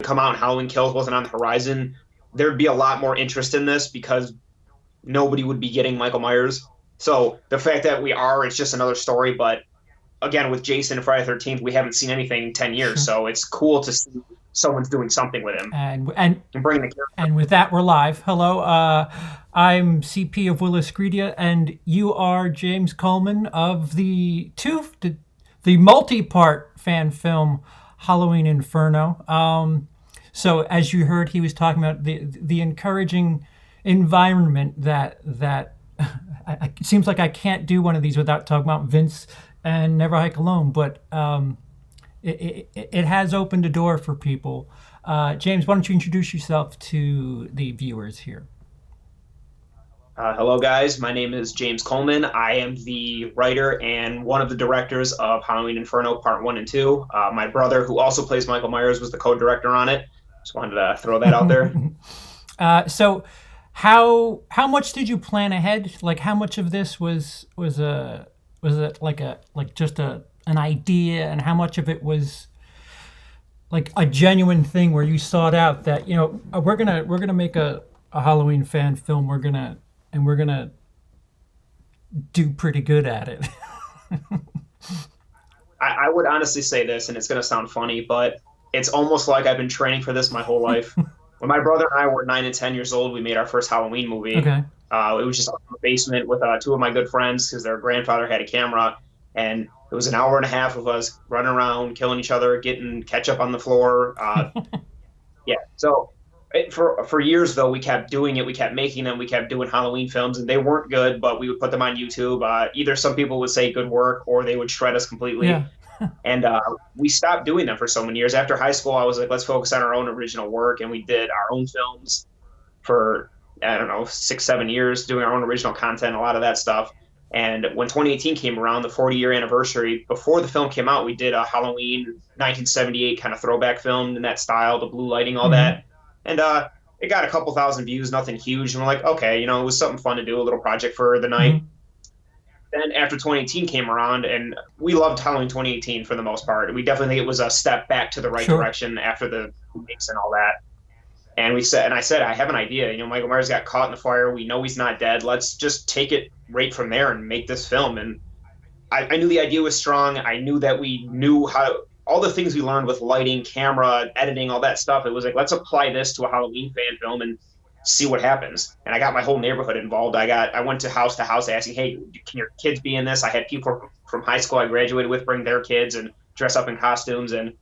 come out and Halloween Kills wasn't on the horizon, there'd be a lot more interest in this because nobody would be getting Michael Myers. So the fact that we are, it's just another story. But again, with Jason and Friday the 13th, we haven't seen anything in 10 years. Sure. So it's cool to see someone's doing something with him And and bringing the character. and with that, we're live. Hello, I'm CP of Wiliscredia, and you are James Coleman of the multi-part fan film Halloween Inferno. So as you heard, he was talking about the encouraging environment that it seems like I can't do one of these without talking about Vince and Never Hike Alone, but it has opened a door for people. James, why don't you introduce yourself to the viewers here? Hello, guys. My name is James Coleman. I am the writer and one of the directors of Halloween Inferno Part 1 and 2. My brother, who also plays Michael Myers, was the co-director on it. Just wanted to throw that out there. So, how much did you plan ahead? Like, how much of this was it like just an idea, and how much of it was like a genuine thing where you sought out that we're gonna make a Halloween fan film. We're gonna do pretty good at it. I would honestly say this, and it's going to sound funny, but it's almost like I've been training for this my whole life. When my brother and I were 9 and 10 years old, we made our first Halloween movie. Okay. It was just in the basement with two of my good friends because their grandfather had a camera, and it was an hour and a half of us running around, killing each other, getting ketchup on the floor. Yeah. So for years though, we kept doing it. We kept making them. We kept doing Halloween films, and they weren't good, but we would put them on YouTube. Either some people would say good work, or they would shred us completely. Yeah. And we stopped doing them for so many years. After high school, I was like, let's focus on our own original work, and we did our own films for I don't know 6 7 years, doing our own original content, a lot of that stuff. And when 2018 came around, the 40-year anniversary, before the film came out, we did a Halloween 1978 kind of throwback film in that style, the blue lighting, all Hmm. that. And it got a couple thousand views, nothing huge. And we're like, okay, it was something fun to do, a little project for the night. Hmm. Then after 2018 came around, and we loved Halloween 2018 for the most part. We definitely think it was a step back to the right Sure. direction after the remakes and all that. And I said, I have an idea. Michael Myers got caught in the fire. We know he's not dead. Let's just take it right from there and make this film. And I knew the idea was strong. I knew that we knew all the things we learned with lighting, camera, editing, all that stuff. It was like, let's apply this to a Halloween fan film and see what happens. And I got my whole neighborhood involved. I went to house asking, hey, can your kids be in this? I had people from high school I graduated with bring their kids and dress up in costumes. And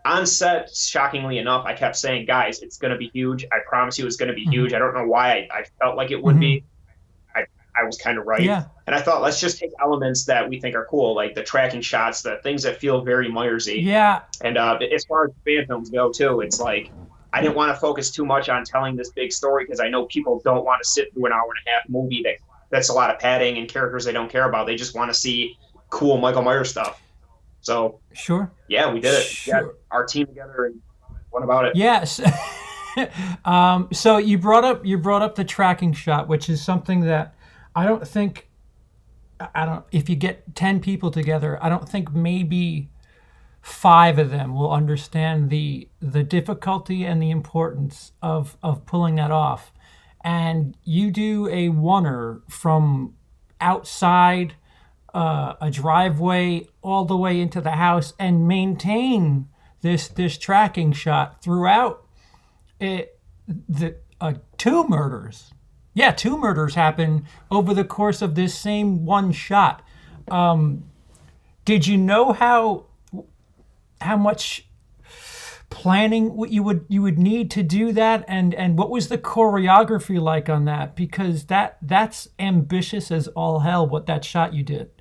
on set, shockingly enough, I kept saying, guys, it's going to be huge. I promise you it's going to be Hmm. huge. I don't know why I felt like it would Hmm. be. I was kind of right. Yeah. And I thought, let's just take elements that we think are cool, like the tracking shots, the things that feel very Myersy. Yeah. And as far as fan films go, too, it's like I didn't want to focus too much on telling this big story because I know people don't want to sit through an hour and a half movie that's a lot of padding and characters they don't care about. They just want to see cool Michael Myers stuff. So Sure. yeah, we did it. We got Sure. our team together and went about it. Yes. So you brought up the tracking shot, which is something that I don't think I don't. If you get 10 people together, I don't think maybe five of them will understand the difficulty and the importance of pulling that off. And you do a oneer from outside a driveway all the way into the house and maintain this tracking shot throughout it. The two murders, yeah, two murders happen over the course of this same one shot. Did you know how much planning you would need to do that, and what was the choreography like on that? Because that's ambitious as all hell, what that shot you did.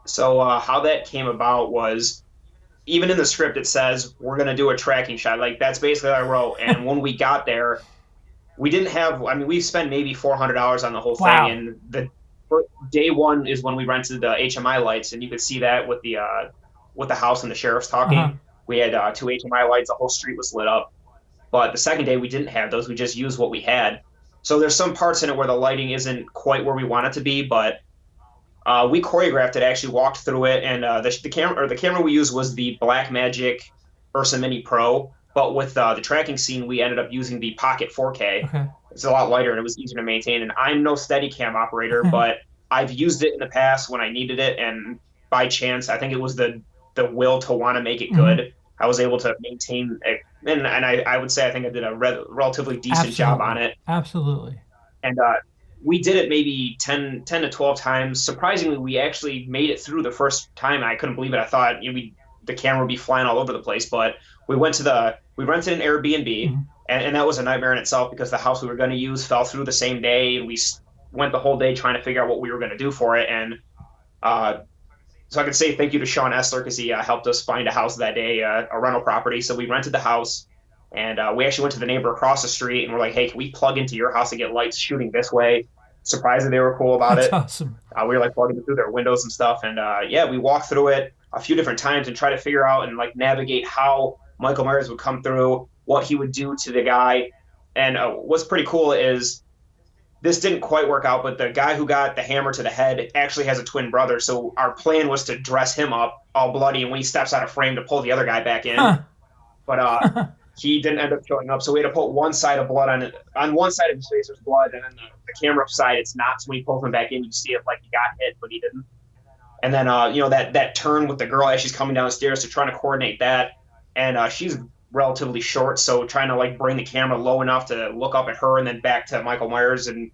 So how that came about was even in the script it says we're gonna do a tracking shot. Like that's basically what I wrote. And when we got there, we didn't have. I mean, we spent maybe $400 on the whole thing. Wow. And the day one is when we rented the HMI lights, and you could see that with the house and the sheriff's Uh-huh. talking. We had two HMI lights. The whole street was lit up. But the second day we didn't have those. We just used what we had. So there's some parts in it where the lighting isn't quite where we want it to be, but we choreographed it. Actually walked through it, and the camera we used was the Black Magic Ursa Mini Pro, but with the tracking scene, we ended up using the Pocket 4K. Okay. It's a lot lighter and it was easier to maintain. And I'm no Steadicam operator, but I've used it in the past when I needed it, and by chance, I think it was the will to want to make it Hmm. good. I was able to maintain it, and I would say I think I did a relatively decent job on Absolutely. it. Absolutely. And we did it maybe 10 to 12 times. Surprisingly, we actually made it through the first time. I couldn't believe it. I thought the camera would be flying all over the place, but we rented an Airbnb, Hmm. and that was a nightmare in itself because the house we were going to use fell through the same day, and we went the whole day trying to figure out what we were going to do for it. And uh, so I could say thank you to Sean Essler because he helped us find a house that day, a rental property. So we rented the house, and we actually went to the neighbor across the street and we're like, "Hey, can we plug into your house and get lights shooting this way?" Surprisingly, they were cool about That's it. awesome. We were like plugging through their windows and stuff, and yeah, we walked through it a few different times and try to figure out and like navigate how Michael Myers would come through, what he would do to the guy. And what's pretty cool is this didn't quite work out, but the guy who got the hammer to the head actually has a twin brother. So our plan was to dress him up all bloody, and when he steps out of frame, to pull the other guy back in. Huh. But he didn't end up showing up. So we had to put one side of blood on it. On one side of his face, there's blood, and then the camera side, it's not. So when he pulls him back in, you see it like he got hit, but he didn't. And then that turn with the girl as she's coming down the stairs, to trying to coordinate that, and she's relatively short, so trying to like bring the camera low enough to look up at her and then back to Michael Myers, and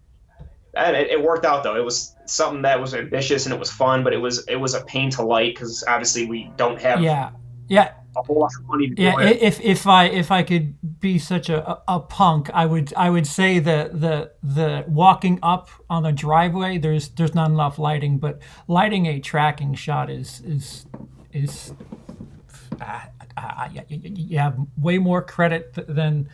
it worked out though. It was something that was ambitious and it was fun, but it was a pain to light because obviously we don't have Yeah. Yeah. a whole lot of money to Yeah, do it. if I could be such a punk, I would say the walking up on the driveway, there's not enough lighting, but lighting a tracking shot is you have way more credit than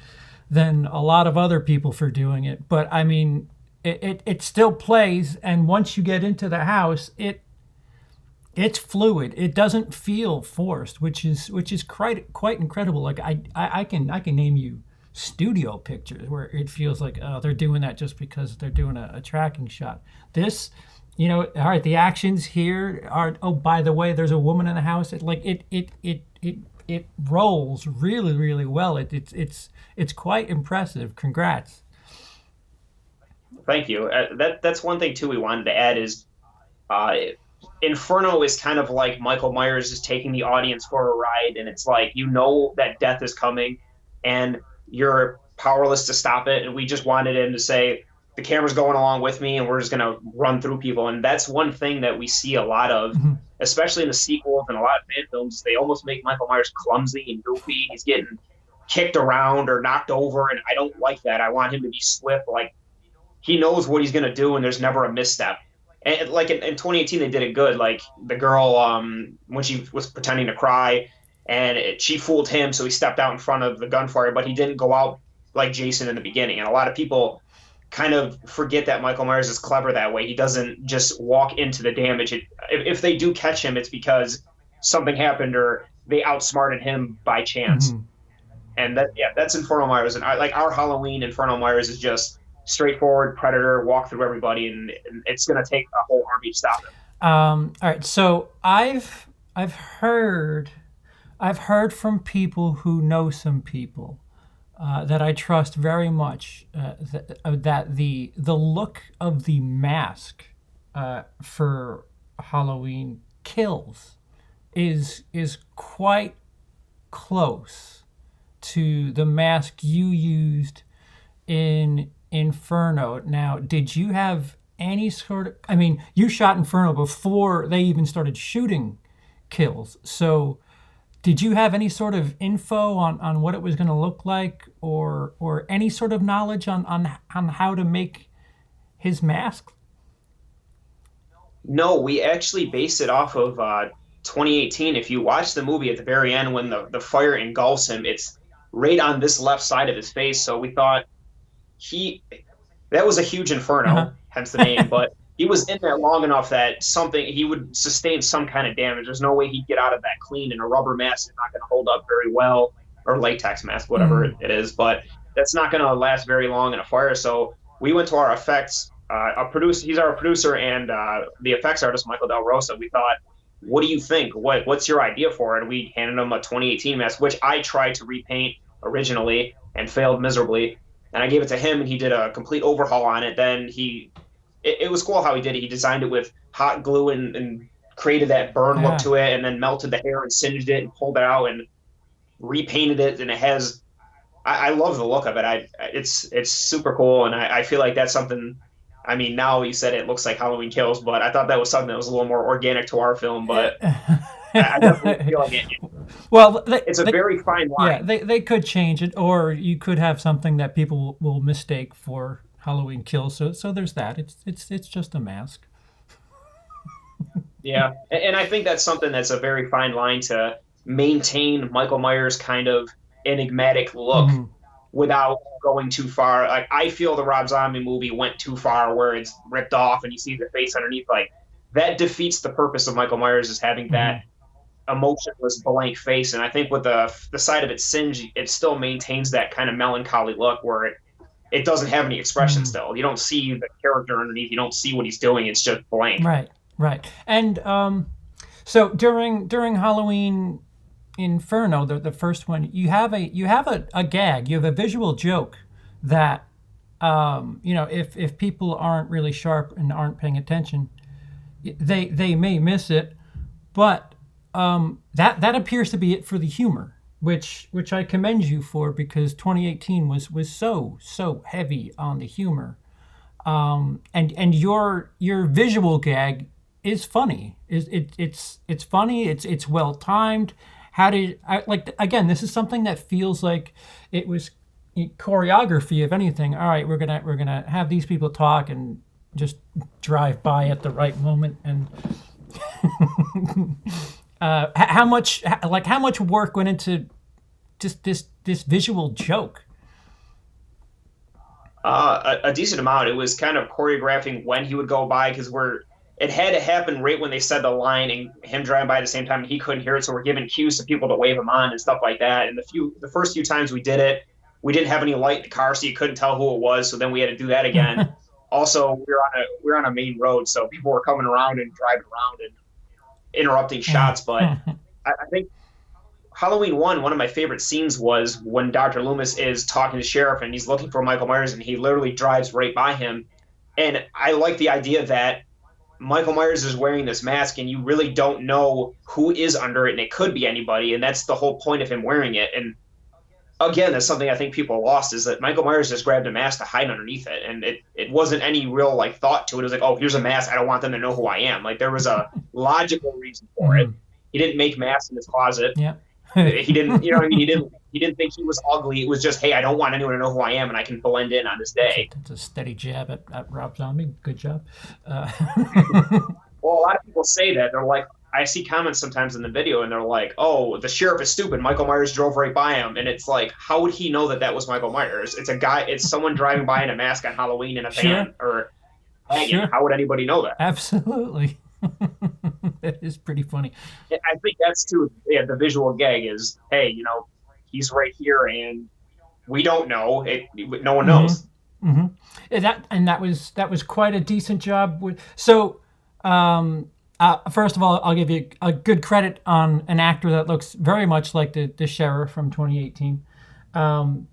a lot of other people for doing it. But I mean, it still plays, and once you get into the house, it's fluid. It doesn't feel forced, which is quite incredible. Like I can name you studio pictures where it feels like, oh, they're doing that just because they're doing a tracking shot. This, all right, the actions here are, oh, by the way, there's a woman in the house. It rolls really really well. It's quite impressive. Congrats. Thank you. That's one thing too we wanted to add is uh, Inferno is kind of like Michael Myers is taking the audience for a ride, and it's like that death is coming, and you're powerless to stop it. And we just wanted him to say, "The camera's going along with me, and we're just gonna run through people." And that's one thing that we see a lot of, Mhm. especially in the sequels and a lot of fan films. They almost make Michael Myers clumsy and goofy. He's getting kicked around or knocked over, and I don't like that. I want him to be swift, like he knows what he's going to do and there's never a misstep. And like in 2018 they did it good, like the girl when she was pretending to cry, and she fooled him, so he stepped out in front of the gunfire, but he didn't go out like Jason in the beginning. And a lot of people kind of forget that Michael Myers is clever that way. He doesn't just walk into the damage. If they do catch him, it's because something happened or they outsmarted him by chance. Mhm. And that's Inferno Myers. And like our Halloween Inferno Myers is just straightforward predator, walk through everybody, and it's going to take a whole army to stop him. All right, so I've heard I've heard from people who know some people that I trust very much, that the look of the mask for Halloween Kills is quite close to the mask you used in Inferno. Now, did you have any sort of? I mean, you shot Inferno before they even started shooting Kills. So, did you have any sort of info on what it was going to look like, or any sort of knowledge on how to make his mask? No, we actually based it off of 2018. If you watch the movie at the very end, when the fire engulfs him, it's right on this left side of his face. So we thought he that was a huge Uh-huh. inferno, hence the name. But he was in there long enough that something he would sustain some kind of damage. There's no way he'd get out of that clean, and a rubber mask is not going to hold up very well, or latex mask, whatever Mm. it is. But that's not going to last very long in a fire. So we went to our effects. He's our producer, and the effects artist Michael Del Rosa. We thought what do you think? What's your idea for it? And we handed him a 2018 mask, which I tried to repaint originally and failed miserably. And I gave it to him, and he did a complete overhaul on it. Then it was cool how he did it. He designed it with hot glue and created that burn look Yeah. to it, and then melted the hair and singed it and pulled it out and repainted it. And it has, I love the look of it. It's super cool, and I feel like that's something. I mean, now you said it looks like Halloween Kills, but I thought that was something that was a little more organic to our film. But I definitely feel like Well, it's a very fine yeah, line. they could change it, or you could have something that people will mistake for Halloween Kills. So there's that. It's just a mask. Yeah, and I think that's something that's a very fine line to maintain Michael Myers' kind of enigmatic look Hmm. without going too far. Like I feel the Rob Zombie movie went too far where it's ripped off and you see the face underneath. Like that defeats the purpose of Michael Myers is having that Hmm. emotionless blank face. And I think with the side of it singed, it still maintains that kind of melancholy look where it doesn't have any expression Hmm. still. You don't see the character underneath. You don't see what he's doing. It's just blank. Right, right. And so during Halloween Inferno, the first one, you have a gag, you have a visual joke that if people aren't really sharp and aren't paying attention, they may miss it, but that appears to be it for the humor, which I commend you for because 2018 was so heavy on the humor, and your visual gag is funny. It's funny. It's well timed. How did I like again? This is something that feels like it was choreography. If anything, all right, we're gonna have these people talk and just drive by at the right moment. And how much work went into just this visual joke? A decent amount. It was kind of choreographing when he would go by because it had to happen right when they said the line and him driving by at the same time and he couldn't hear it, so we're giving cues to people to wave him on and stuff like that. And the first few times we did it, we didn't have any light in the car, so you couldn't tell who it was. So then we had to do that again. Also, we were on a main road, so people were coming around and driving around and interrupting shots. But I think Halloween one of my favorite scenes was when Dr. Loomis is talking to sheriff and he's looking for Michael Myers and he literally drives right by him. And I like the idea that Michael Myers is wearing this mask and you really don't know who is under it and it could be anybody. And that's the whole point of him wearing it. And again, that's something I think people lost is that Michael Myers just grabbed a mask to hide underneath it. And it wasn't any real like thought to it. It was like, oh, here's a mask. I don't want them to know who I am. Like there was a logical reason for it. Mhm. He didn't make masks in his closet. Yeah. He didn't, you know what I mean? He didn't think he was ugly. It was just, hey, I don't want anyone to know who I am and I can blend in on this day. That's a steady jab at Rob Zombie. Good job. Uh, Well, a lot of people say that. They're like, I see comments sometimes in the video and they're like, oh, the sheriff is stupid. Michael Myers drove right by him. And it's like, how would he know that that was Michael Myers? It's a guy, it's someone driving by in a mask on Halloween in a sure, van or wagon. sure, How would anybody know that? absolutely. That is pretty funny. I think that's too, yeah, the visual gag is, hey, he's right here and we don't know. No one Hmm. knows. Hmm. That was quite a decent job with. So, first of all, I'll give you a good credit on an actor that looks very much like the sheriff from 2018. Um,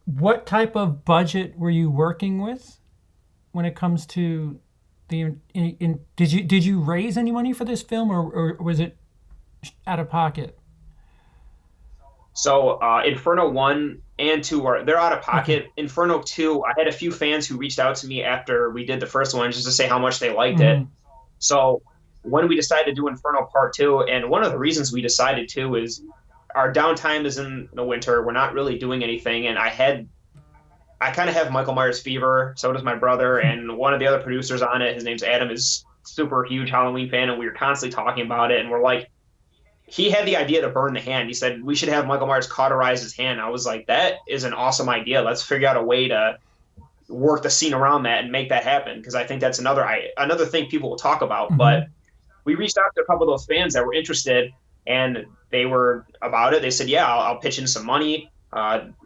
what type of budget were you working with when it comes to did you raise any money for this film, or was it out of pocket? So Inferno one and two are they're out of Okay. pocket. Inferno two, I had a few fans who reached out to me after we did the first one just to say how much they liked it. Hmm. So when we decided to do Inferno Part Two, and one of the reasons we decided to is our downtime is in the winter. We're not really doing anything, and I kind of have Michael Myers fever. So does my brother, and one of the other producers on it. His name's Adam. Is super huge Halloween fan, and we were constantly talking about it. And we're like, he had the idea to burn the hand. He said we should have Michael Myers cauterize his hand. I was like, that is an awesome idea. Let's figure out a way to work the scene around that and make that happen because I think that's another thing people will talk about. But Hmm. we reached out to a couple of those fans that were interested, and they were about it. They said, "Yeah, I'll pitch in some money."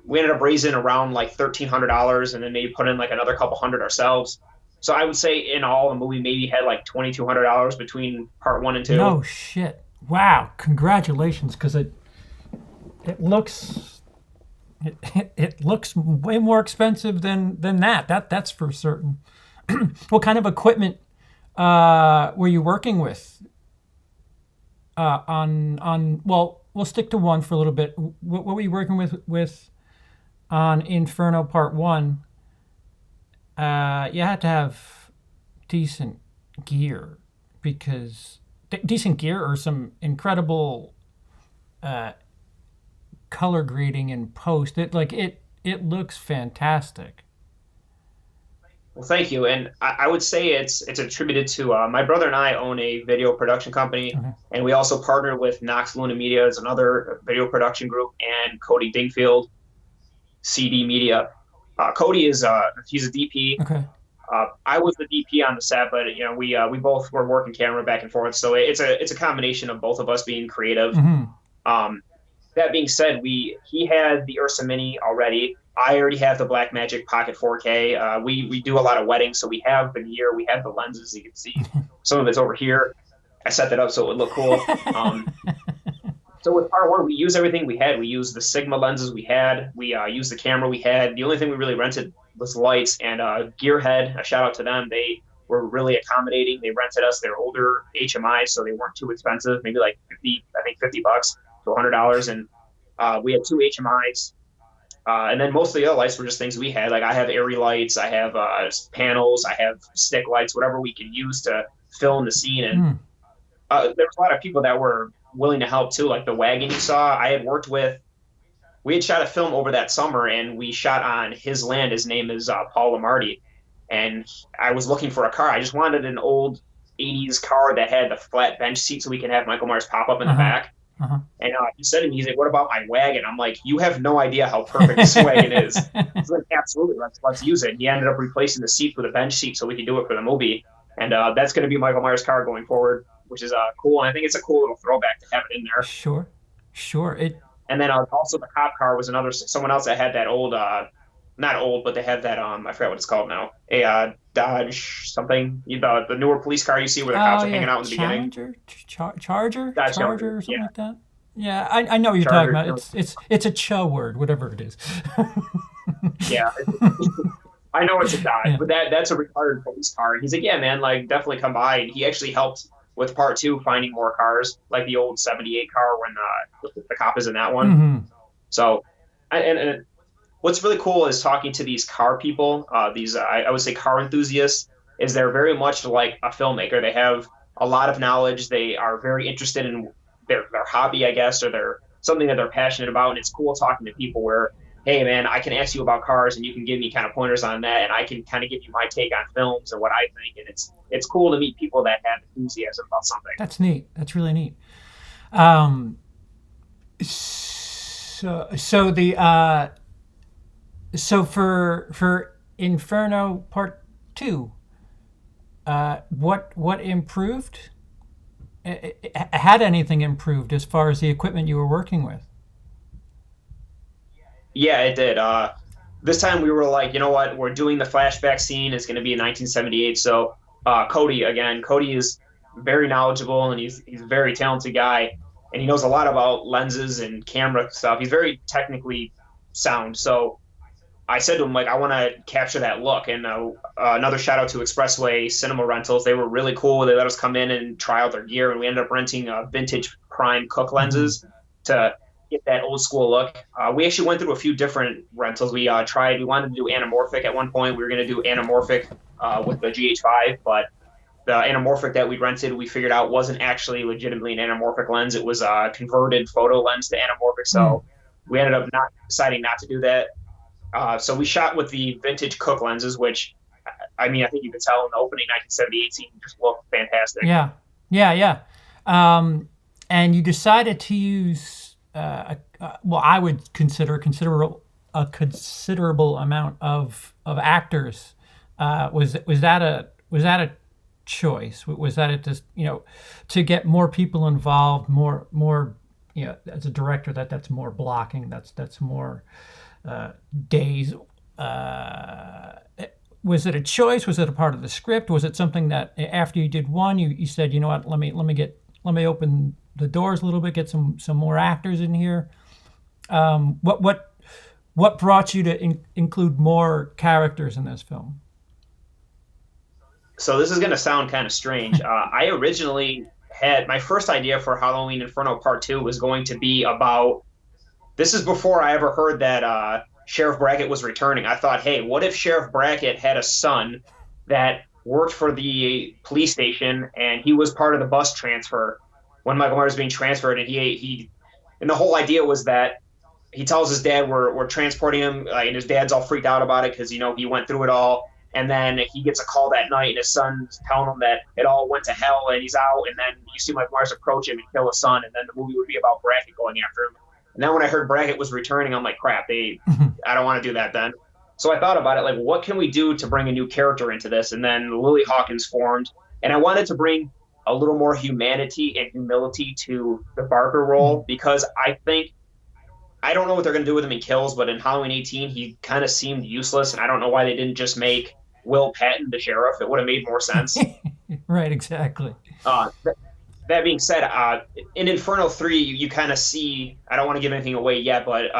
We ended up raising around like $1,300, and then maybe put in like another couple hundred ourselves. So I would say in all, the movie maybe had like $2,200 between part one and two. No shit. Wow. Congratulations, because it looks it looks way more expensive than that. That's for certain. What kind of equipment were you working with on? Well, we'll stick to one for a little bit. What were you working with on Inferno Part One? You had to have decent gear because decent gear or some incredible color grading in post. It looks fantastic. Well, thank you. And I would say it's attributed to my brother and I own a video production company, Okay. and we also partner with Knox Luna Media as another video production group, and Cody Dingfield, CD Media. Cody is he's a DP. Okay. I was the DP on the set, but we both were working camera back and forth, so it's a combination of both of us being creative. Mm-hmm. Um, that being said, he had the Ursa Mini already. I already have the Blackmagic Pocket 4K. We do a lot of weddings, so we have the gear, we have the lenses. You can see some of it's over here. I set that up so it would look cool. So with part one, we use everything we had. We used the Sigma lenses we had. We used the camera we had. The only thing we really rented was lights and Gearhead. A shout out to them. They were really accommodating. They rented us their older HMIs, so they weren't too expensive. Maybe like 50, I think $50 to $100. And we had two HMIs. And then most of the other lights were just things we had. Like I have airy lights, I have panels, I have stick lights, whatever we can use to film the scene. And Mm. there was a lot of people that were willing to help too. Like the wagon you saw, I had worked with. We had shot a film over that summer, and we shot on his land. His name is Paul Lamarty, and I was looking for a car. I just wanted an old '80s car that had the flat bench seat, so we can have Michael Myers pop up in the Uh-huh. back. Uh-huh. And he said to me, he's like, "What about my wagon?" I'm like, "You have no idea how perfect this wagon is." He's like, "Absolutely, let's use it." And he ended up replacing the seat with a bench seat so we could do it for the movie. And that's going to be Michael Myers' car going forward, which is cool. And I think it's a cool little throwback to have it in there. Sure. Sure. It And then also the cop car was another someone else that had that old, not old, but they had that I forgot what it's called now, a Dodge something, the newer police car you see where the cops Oh are yeah, hanging out in the beginning. Challenger, Charger, Dodge Charger, Challenger, or something yeah, like that. Yeah, I know what you're talking Charger. about. It's a Cho word, whatever it is. Yeah, I know it's a Dodge, Yeah. but that's a retired police car. And he's like, yeah, man, like definitely come by. And he actually helped with part two, finding more cars, like the old '78 car when the cop is in that one. Mm-hmm. So, and what's really cool is talking to these car people, these I would say car enthusiasts, is they're very much like a filmmaker. They have a lot of knowledge. They are very interested in their hobby, I guess, or their something that they're passionate about. And it's cool talking to people where, hey, man, I can ask you about cars and you can give me kind of pointers on that, and I can kind of give you my take on films and what I think. And it's cool to meet people that have enthusiasm about something. That's neat. That's really neat. Um, so the so for Inferno Part Two, what improved? Had anything improved as far as the equipment you were working with? Yeah, it did. This time we were like, you know what? We're doing the flashback scene. It's going to be in 1978. So Cody, again, Cody is very knowledgeable and he's a very talented guy, and he knows a lot about lenses and camera stuff. He's very technically sound. So I said to him, like, I want to capture that look. And another shout out to Expressway Cinema Rentals. They were really cool. They let us come in and try out their gear, and we ended up renting vintage prime Cook Mm-hmm. lenses to get that old school look. We actually went through a few different rentals. We tried. We wanted to do anamorphic at one point. We were going to do anamorphic with the GH5, but the anamorphic that we rented, we figured out wasn't actually legitimately an anamorphic lens. It was a converted photo lens to anamorphic. Mm. So we ended up not deciding not to do that. So we shot with the vintage Cook lenses, which, I mean, I think you could tell in the opening 1978 scene just looked fantastic. Yeah, yeah, yeah. And you decided to use, well, I would consider a considerable amount of actors. Was that a choice? Was that it? Just to get more people involved, more as a director, that's more blocking. That's more days. Uh, was it a choice? Was it a part of the script? Was it something that after you did one, you said, you know what, let me open the doors a little bit, get some more actors in here. What brought you to include more characters in this film? So this is going to sound kind of strange. I originally had my first idea for Halloween Inferno Part Two was going to be about. This is before I ever heard that Sheriff Brackett was returning. I thought, hey, what if Sheriff Brackett had a son that worked for the police station and he was part of the bus transfer when Michael Myers was being transferred, and he and the whole idea was that he tells his dad we're transporting him, and his dad's all freaked out about it because he went through it all. And then he gets a call that night, and his son's telling him that it all went to hell, and he's out. And then you see Mike Myers approach him and kill his son, and then the movie would be about Brackett going after him. And then when I heard Brackett was returning, I'm like, crap, I don't want to do that then. So I thought about it, like, what can we do to bring a new character into this? And then Lily Hawkins formed, and I wanted to bring a little more humanity and humility to the Barker role because I don't know what they're going to do with him in Kills, but in Halloween 18, he kind of seemed useless, and I don't know why they didn't just make Will Patton the sheriff. It would have made more sense. Right, exactly. That being said, in Inferno 3, you kind of see, I don't want to give anything away yet, but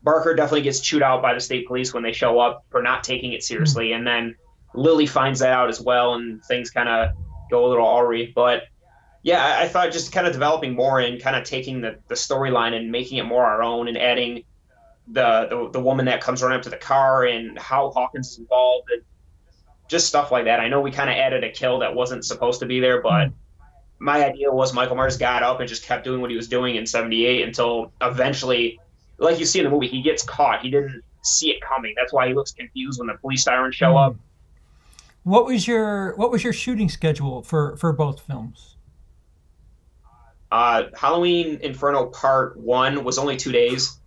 Barker definitely gets chewed out by the state police when they show up for not taking it seriously. And then Lily finds that out as well, and things kind of go a little awry. But yeah, I thought just kind of developing more and kind of taking the storyline and making it more our own and adding the woman that comes running up to the car and how Hawkins is involved and just stuff like that. I know we kind of added a kill that wasn't supposed to be there, but my idea was Michael Myers got up and just kept doing what he was doing in 78 until eventually, like you see in the movie, he gets caught. He didn't see it coming. That's why he looks confused when the police sirens show up. What was your shooting schedule for both films? Halloween Inferno Part 1 was only 2 days.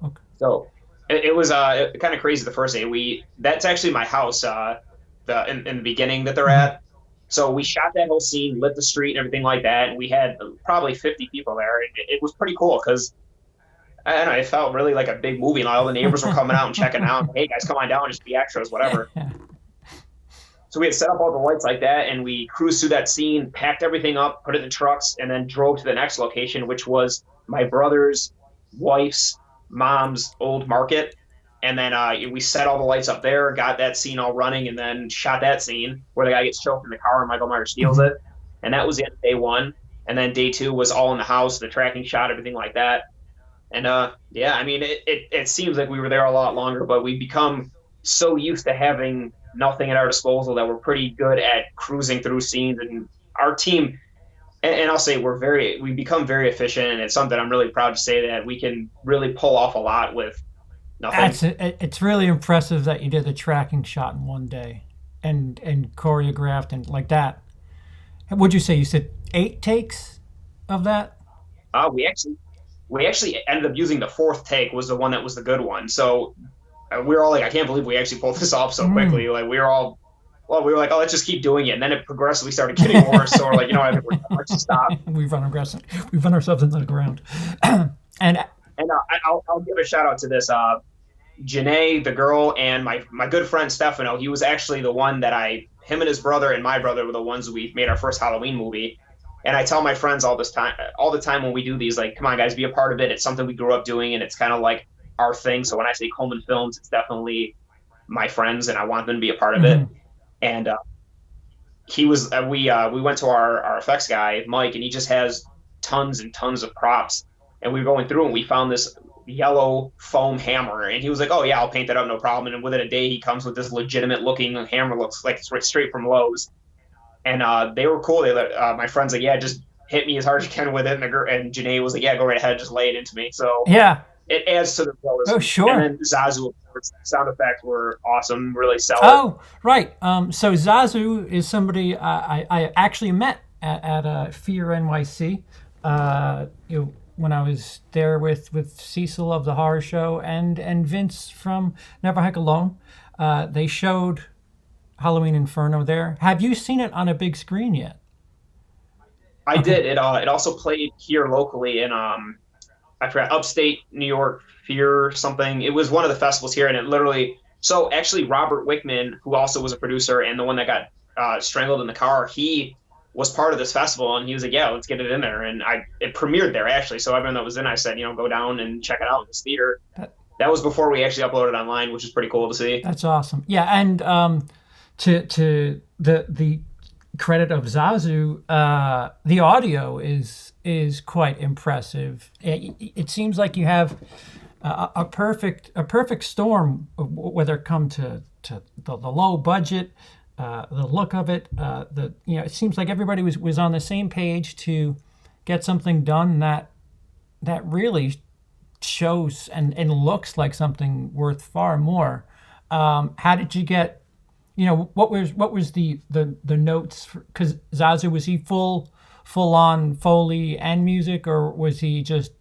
Okay. So it was kind of crazy the first day. That's actually my house in the beginning that they're at. So we shot that whole scene, lit the street and everything like that. And we had probably 50 people there. And it was pretty cool because I don't know, it felt really like a big movie. And all the neighbors were coming out and checking out. Hey, guys, come on down, just be extras, whatever. So we had set up all the lights like that, and we cruised through that scene, packed everything up, put it in the trucks, and then drove to the next location, which was my brother's wife's mom's old market. And then we set all the lights up there, got that scene all running, and then shot that scene where the guy gets choked in the car and Michael Myers steals it. And that was it, day one. And then day two was all in the house, the tracking shot, everything like that. And yeah, I mean, it seems like we were there a lot longer, but we become so used to having nothing at our disposal that we're pretty good at cruising through scenes. And our team, and I'll say we become very efficient, and it's something I'm really proud to say that we can really pull off a lot with nothing. It's really impressive that you did the tracking shot in one day, and choreographed and like that. What'd you say? You said 8 takes of that? Uh, we actually we actually ended up using the fourth take was the one that was the good one. So we were all like, I can't believe we actually pulled this off so quickly. Like we were all, well, we were like, oh, let's just keep doing it. And then it progressively started getting worse. So we're like, you know, I think let's just stop. We've run ourselves into the ground. and I'll give a shout out to this. Janae, the girl, and my good friend Stefano, he was actually the one that him and his brother and my brother were the ones we made our first Halloween movie. And I tell my friends all the time when we do these, like, come on, guys, be a part of it. It's something we grew up doing, and it's kind of like our thing. So when I say Coleman Films, it's definitely my friends, and I want them to be a part of it. And he was, we went to our effects guy, Mike, and he just has tons and tons of props. And we were going through, and we found this yellow foam hammer, and he was like, "Oh yeah, I'll paint that up, no problem." And within a day, he comes with this legitimate looking hammer, looks like it's straight from Lowe's. And they were cool. My friend's like, "Yeah, just hit me as hard as you can with it." And Janae was like, "Yeah, go right ahead, just lay it into me." So yeah, it adds to the realism. Oh sure. And then Zazu, of course, sound effects were awesome, really solid. Oh right. So Zazu is somebody I actually met at Fear NYC. When I was there with Cecil of the Horror Show and Vince from Never Hike Alone. They showed Halloween Inferno there. Have you seen it on a big screen yet? I did. It also played here locally in I forgot, upstate New York, Fear something. It was one of the festivals here, and it literally So actually, Robert Wickman, who also was a producer and the one that got strangled in the car, he was part of this festival, and he was like, "Yeah, let's get it in there." And it premiered there actually. So everyone that was in, I said, go down and check it out in this theater. That, That was before we actually uploaded online, which is pretty cool to see. that's awesome. Yeah, and to the credit of Zazu, the audio is quite impressive. It seems like you have a perfect storm, whether it come to the low budget, the look of it. It seems like everybody was on the same page to get something done that really shows and looks like something worth far more. How did you get? What was the notes? Because Zazu, was he full on Foley and music, or was he just,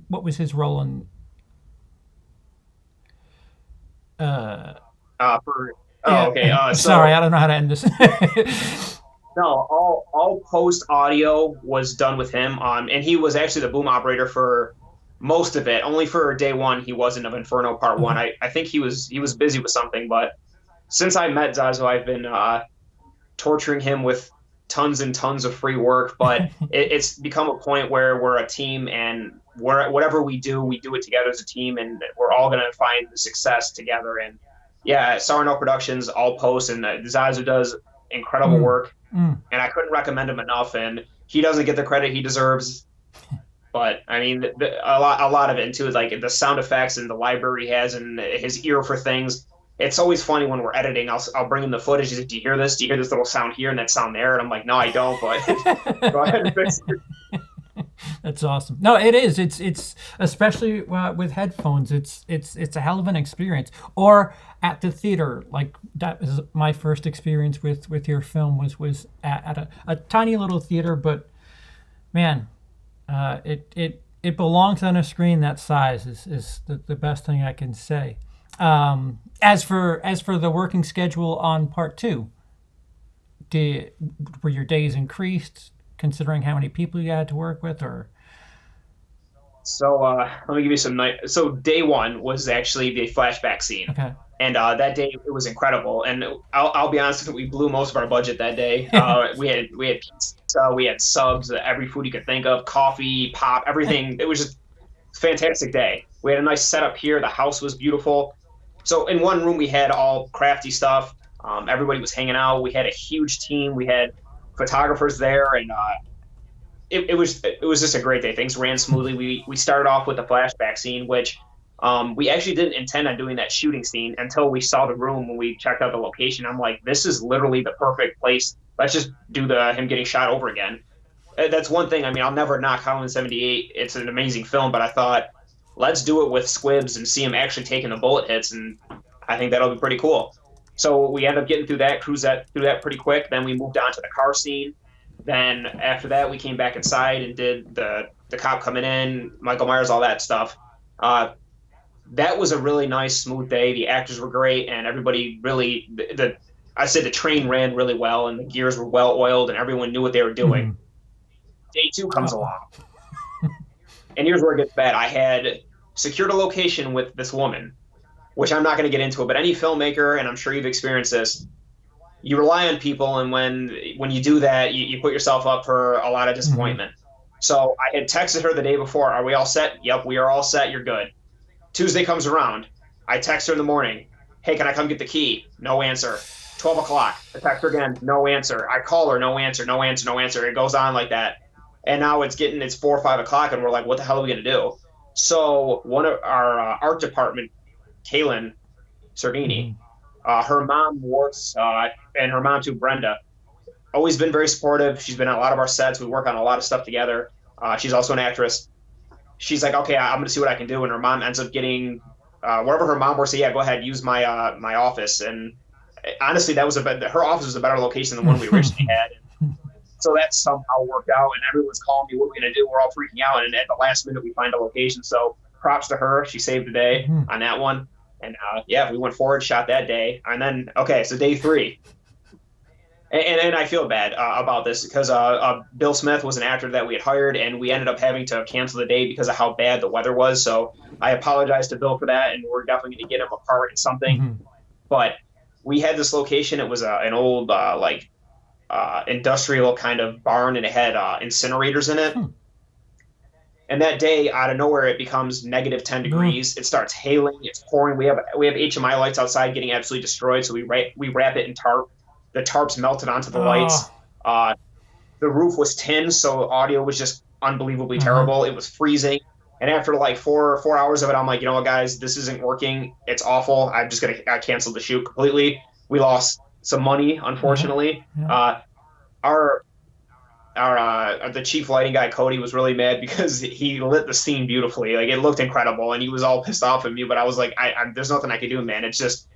what was his role in? For Oh, Yeah, okay. sorry, So I don't know how to end this. no, all post audio was done with him. And he was actually the boom operator for most of it. Only for day one, he wasn't of Inferno Part One. Okay. I think he was busy with something, but since I met Zazu, I've been torturing him with tons and tons of free work. But it's become a point where we're a team, and whatever we do it together as a team, and we're all going to find the success together. And yeah, Sarno Productions, all post, and Zazu does incredible Mm, work, mm. and I couldn't recommend him enough. And he doesn't get the credit he deserves. But I mean, a lot of it too is like the sound effects and the library he has and his ear for things. It's always funny when we're editing. I'll bring him the footage. He's like, "Do you hear this? Do you hear this little sound here and that sound there?" And I'm like, "No, I don't." But go ahead and fix it. That's awesome. No, it is. It's especially with headphones. It's a hell of an experience. Or at the theater, like that was my first experience with your film, was at a tiny little theater, but man, it belongs on a screen that size is the best thing I can say. As for the working schedule on part two, did were your days increased considering how many people you had to work with, or? So let me give you some night. So day one was actually the flashback scene, Okay. and that day it was incredible. And I'll be honest with you, we blew most of our budget that day. We had pizza, we had subs, every food you could think of, coffee, pop, everything. It was just a fantastic day. We had a nice setup here. The house was beautiful. So in one room we had all crafty stuff. Everybody was hanging out. We had a huge team. We had photographers there, and it was just a great day. Things ran smoothly. We started off with the flashback scene, which we actually didn't intend on doing that shooting scene until we saw the room when we checked out the location. I'm like, this is literally the perfect place. Let's just do the him getting shot over again. That's one thing. I mean, I'll never knock Halloween 78. It's an amazing film, but I thought let's do it with squibs and see him actually taking the bullet hits, and I think that'll be pretty cool. So we end up getting through that, cruise that through that pretty quick. Then we moved on to the car scene. Then after that, we came back inside and did the cop coming in, Michael Myers, all that stuff. Uh, that was a really nice, smooth day. The actors were great, and everybody really I said the train ran really well, and the gears were well oiled, and everyone knew what they were doing. Mhm. Day two comes Uh-oh. along, and here's where it gets bad. I had secured a location with this woman, which I'm not going to get into it, but any filmmaker, and I'm sure you've experienced this, you rely on people, and when you do that, you put yourself up for a lot of Mhm. disappointment. So I had texted her the day before, "Are we all set?" "Yep, we are all set. You're good." Tuesday comes around. I text her in the morning, "Hey, can I come get the key?" No answer. 12 o'clock. I text her again. No answer. I call her. No answer. No answer. No answer. It goes on like that. And now it's 4 or 5 o'clock, and we're like, what the hell are we gonna do? So one of our art department, Kaylin Servini, Mhm. her mom works, and her mom too, Brenda, always been very supportive. She's been on a lot of our sets. We work on a lot of stuff together. She's also an actress. She's like, okay, I'm going to see what I can do. And her mom ends up getting wherever her mom works. So yeah, go ahead, use my office. And honestly, her office was a better location than the one we originally had. So that somehow worked out. And everyone's calling me, what are we going to do? We're all freaking out. And at the last minute, we find a location. So props to her. She saved the day Mhm. on that one. And yeah, we went forward, shot that day. And then, okay, so day three. And I feel bad about this because Bill Smith was an actor that we had hired, and we ended up having to cancel the day because of how bad the weather was. So I apologize to Bill for that, and we're definitely going to get him a part in something. Hmm. But we had this location; it was an old like industrial kind of barn, and it had incinerators in it. Hmm. And that day, out of nowhere, it becomes negative 10 Ugh. degrees. It starts hailing. It's pouring. We have HMI lights outside getting absolutely destroyed. So we wrap it in tarp. The tarps melted onto the Oh. lights. The roof was tin, so audio was just unbelievably Uh-huh. terrible. It was freezing. And after like four hours of it, I'm like, you know what, guys, this isn't working. It's awful. I'm just gonna I canceled the shoot completely. We lost some money, Yeah. unfortunately. Yeah. Our the chief lighting guy Cody was really mad because he lit the scene beautifully. Like it looked incredible, and he was all pissed off at me. But I was like, there's nothing I can do, man. It's just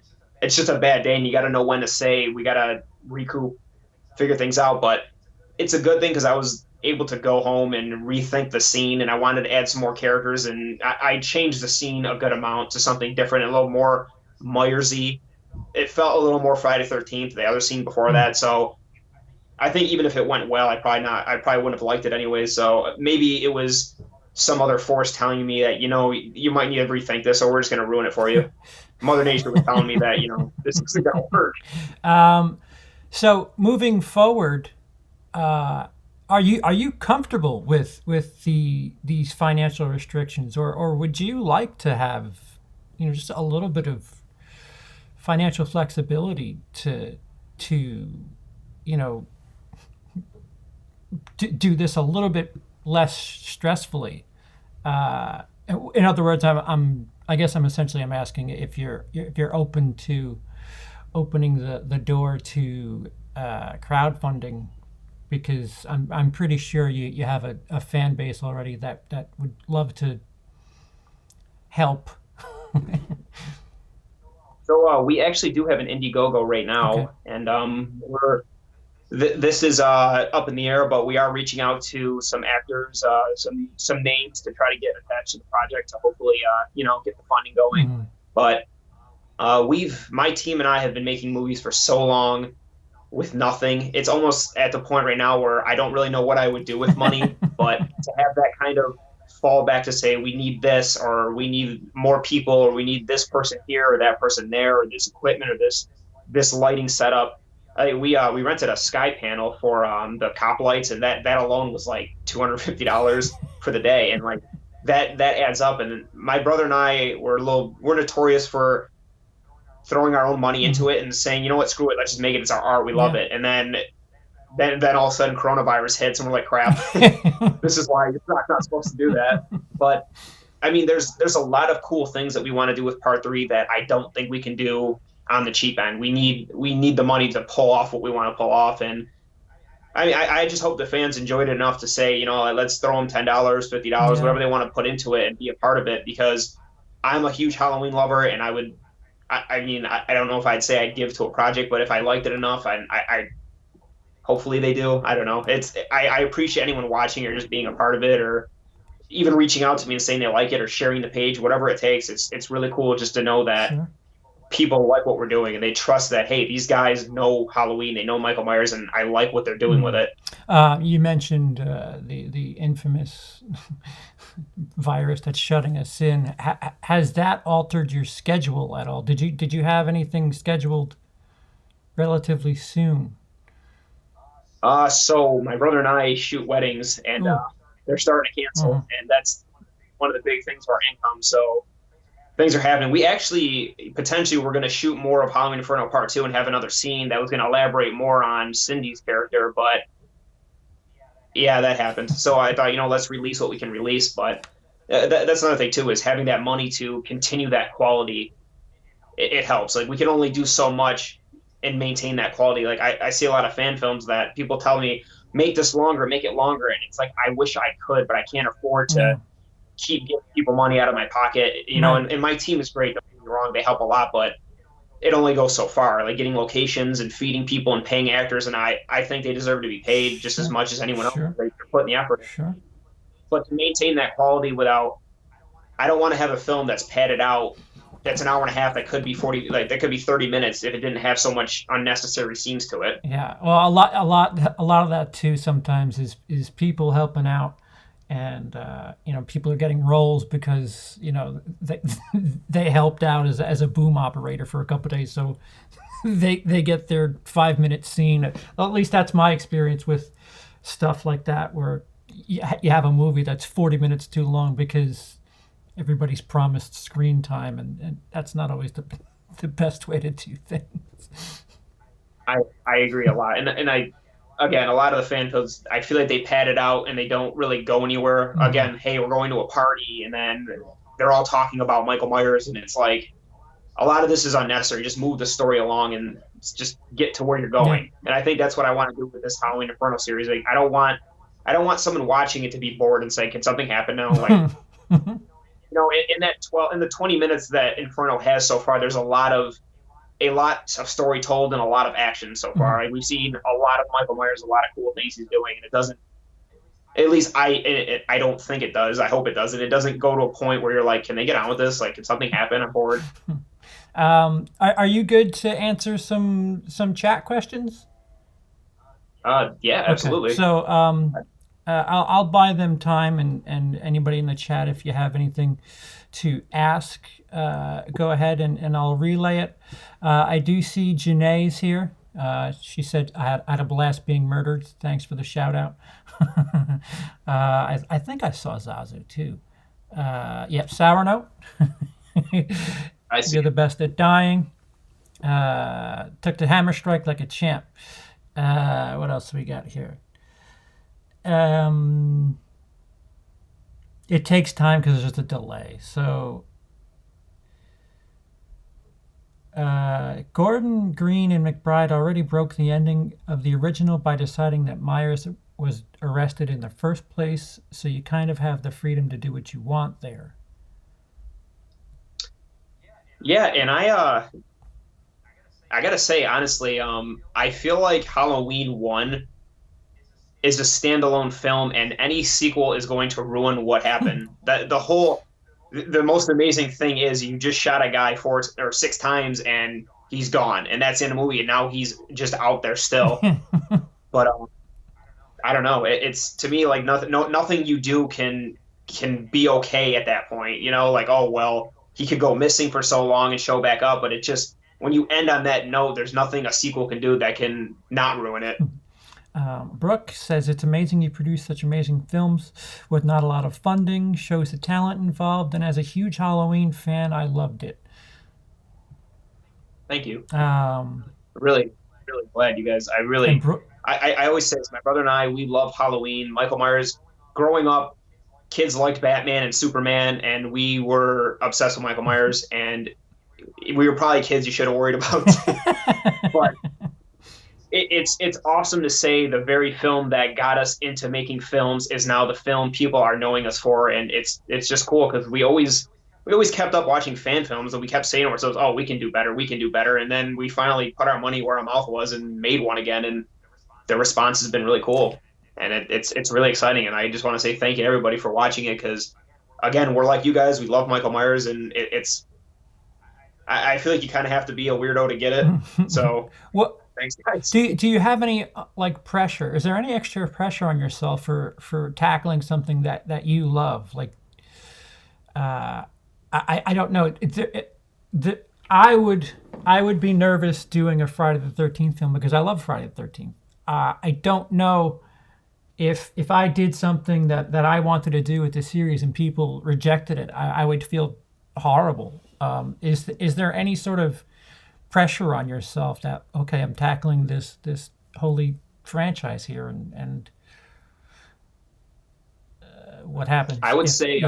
a bad day, and you got to know when to say we got to recoup, figure things out. But it's a good thing because I was able to go home and rethink the scene, and I wanted to add some more characters, and I changed the scene a good amount to something different, a little more Myersy. It felt a little more Friday 13th, the other scene before Hmm. that. So I think even if it went well, I probably wouldn't have liked it anyway. So maybe it was some other force telling me that, you might need to rethink this or we're just going to ruin it for you. Mother Nature was telling me that, this isn't going to work. um, so moving forward, are you comfortable with these financial restrictions, or would you like to have, just a little bit of financial flexibility to you know do this a little bit less stressfully? In other words, I guess I'm asking if you're open to opening the door to crowdfunding, because I'm pretty sure you have a fan base already that would love to help. So we actually do have an Indiegogo right Okay. now, and this is up in the air, but we are reaching out to some actors, some names to try to get attached to the project to hopefully get the funding going. Hmm. But my team and I have been making movies for so long with nothing. It's almost at the point right now where I don't really know what I would do with money, but to have that kind of fallback to say we need this or we need more people or we need this person here or that person there or this equipment or this lighting setup. We rented a sky panel for the cop lights, and that alone was like $250 for the day, and like that adds up. And my brother and I we're notorious for throwing our own money Hmm. into it and saying, you know what, screw it, let's just make it. It's our art. We love Yeah. it. And then all of a sudden coronavirus hits and we're like, crap, this is why you're not supposed to do that. But I mean, there's a lot of cool things that we want to do with part three that I don't think we can do on the cheap end. We need the money to pull off what we want to pull off. And I mean, I just hope the fans enjoyed it enough to say, let's throw them $10, $50, Yeah. whatever they want to put into it and be a part of it because I'm a huge Halloween lover and I mean, I don't know if I'd say I'd give to a project, but if I liked it enough, I hopefully they do. I don't know. I appreciate anyone watching or just being a part of it or even reaching out to me and saying they like it or sharing the page, whatever it takes. It's really cool just to know that Sure. people like what we're doing and they trust that, hey, these guys know Halloween, they know Michael Myers, and I like what they're doing with Hmm. it. You mentioned the infamous virus that's shutting us in. Has that altered your schedule at all? Did you have anything scheduled relatively soon? So my brother and I shoot weddings, and Oh. they're starting to cancel, Uh-huh. and that's one of the big things for our income. So things are happening. We actually potentially were going to shoot more of Halloween Inferno Part Two and have another scene that was going to elaborate more on Cindy's character, but yeah, that happened. So I thought, let's release what we can release. But that's another thing too is having that money to continue that quality. It helps. Like we can only do so much and maintain that quality. Like I see a lot of fan films that people tell me make this longer, make it longer, and it's like I wish I could, but I can't afford to Yeah. keep giving people money out of my pocket. Right. And my team is great. Don't get me wrong; they help a lot, but it only goes so far. Like getting locations and feeding people and paying actors, and I think they deserve to be paid just as Sure. much as anyone else. Sure. They're putting the effort in. Sure. But to maintain that quality without, I don't want to have a film that's padded out that's an hour and a half that could be 40, like that could be 30 minutes if it didn't have so much unnecessary scenes to it. Yeah, well, a lot of that too sometimes is people helping out, and people are getting roles because they they helped out as a boom operator for a couple of days, so they get their 5 minute scene. At least that's my experience with stuff like that, where you have a movie that's 40 minutes too long because everybody's promised screen time, and that's not always the best way to do things. I agree a lot, and I again a lot of the fan films I feel like they pad it out and they don't really go anywhere. Mhm. Again, hey, we're going to a party, and then they're all talking about Michael Myers, and it's like a lot of this is unnecessary. Just move the story along and just get to where you're Yeah. going. And I think that's what I want to do with this Halloween Inferno series. Like I don't want someone watching it to be bored and say, "Can something happen now?" Like in that 12 in the 20 minutes that Inferno has so far, there's a lot of story told and a lot of action so far. Like, we've seen a lot of Michael Myers, a lot of cool things he's doing, and it doesn't. At least I don't think it does. I hope it doesn't. It doesn't go to a point where you're like, can they get on with this? Like, can something happen? I'm bored. Are you good to answer some chat questions? Yeah, Okay, absolutely. so I'll buy them time, and anybody in the chat, if you have anything to ask, go ahead and I'll relay it. I do see Janae's here. She said, I had a blast being murdered. Thanks for the shout out. I think I saw Zazu too. Yep, Sour Note. I see. You're the best at dying. Took the hammer strike like a champ. What else we got here? Um, it takes time because there's a delay. So Gordon, Green, and McBride already broke the ending of the original by deciding that Myers was arrested in the first place. So you kind of have the freedom to do what you want there. Yeah, and I gotta say honestly, I feel like Halloween One is a standalone film, and any sequel is going to ruin what happened. The most amazing thing is you just shot a guy 4 or 6 times and he's gone, and that's in the movie, and now he's just out there still. But I don't know. It's to me like nothing. No, nothing you do can be okay at that point. Like, oh well, he could go missing for so long and show back up, but it just when you end on that note, there's nothing a sequel can do that can not ruin it. Brooke says it's amazing you produce such amazing films with not a lot of funding, shows the talent involved, and as a huge Halloween fan, I loved it. Thank you. Um, Really, really glad you guys. and Brooke, I always say this. My brother and I, we love Halloween. Michael Myers. Growing up, kids liked Batman and Superman, and we were obsessed with Michael Myers. And we were probably kids you should have worried about. But it's awesome to say the very film that got us into making films is now the film people are knowing us for, and it's just cool because we always kept up watching fan films and we kept saying to ourselves, oh, we can do better, we can do better, and then we finally put our money where our mouth was and made one again, and the response has been really cool, and it's really exciting, and I just want to say thank you to everybody for watching it because again, we're like you guys, we love Michael Myers, and it's I feel like you kind of have to be a weirdo to get it, so what thanks guys. do you have any like pressure? Is there any extra pressure on yourself for tackling something that you love? Like, I don't know. I would be nervous doing a Friday the 13th film because I love Friday the 13th. I don't know if I did something that I wanted to do with the series and people rejected it, I would feel horrible. Is there any sort of pressure on yourself that, okay, I'm tackling this holy franchise here, and what I happens would if say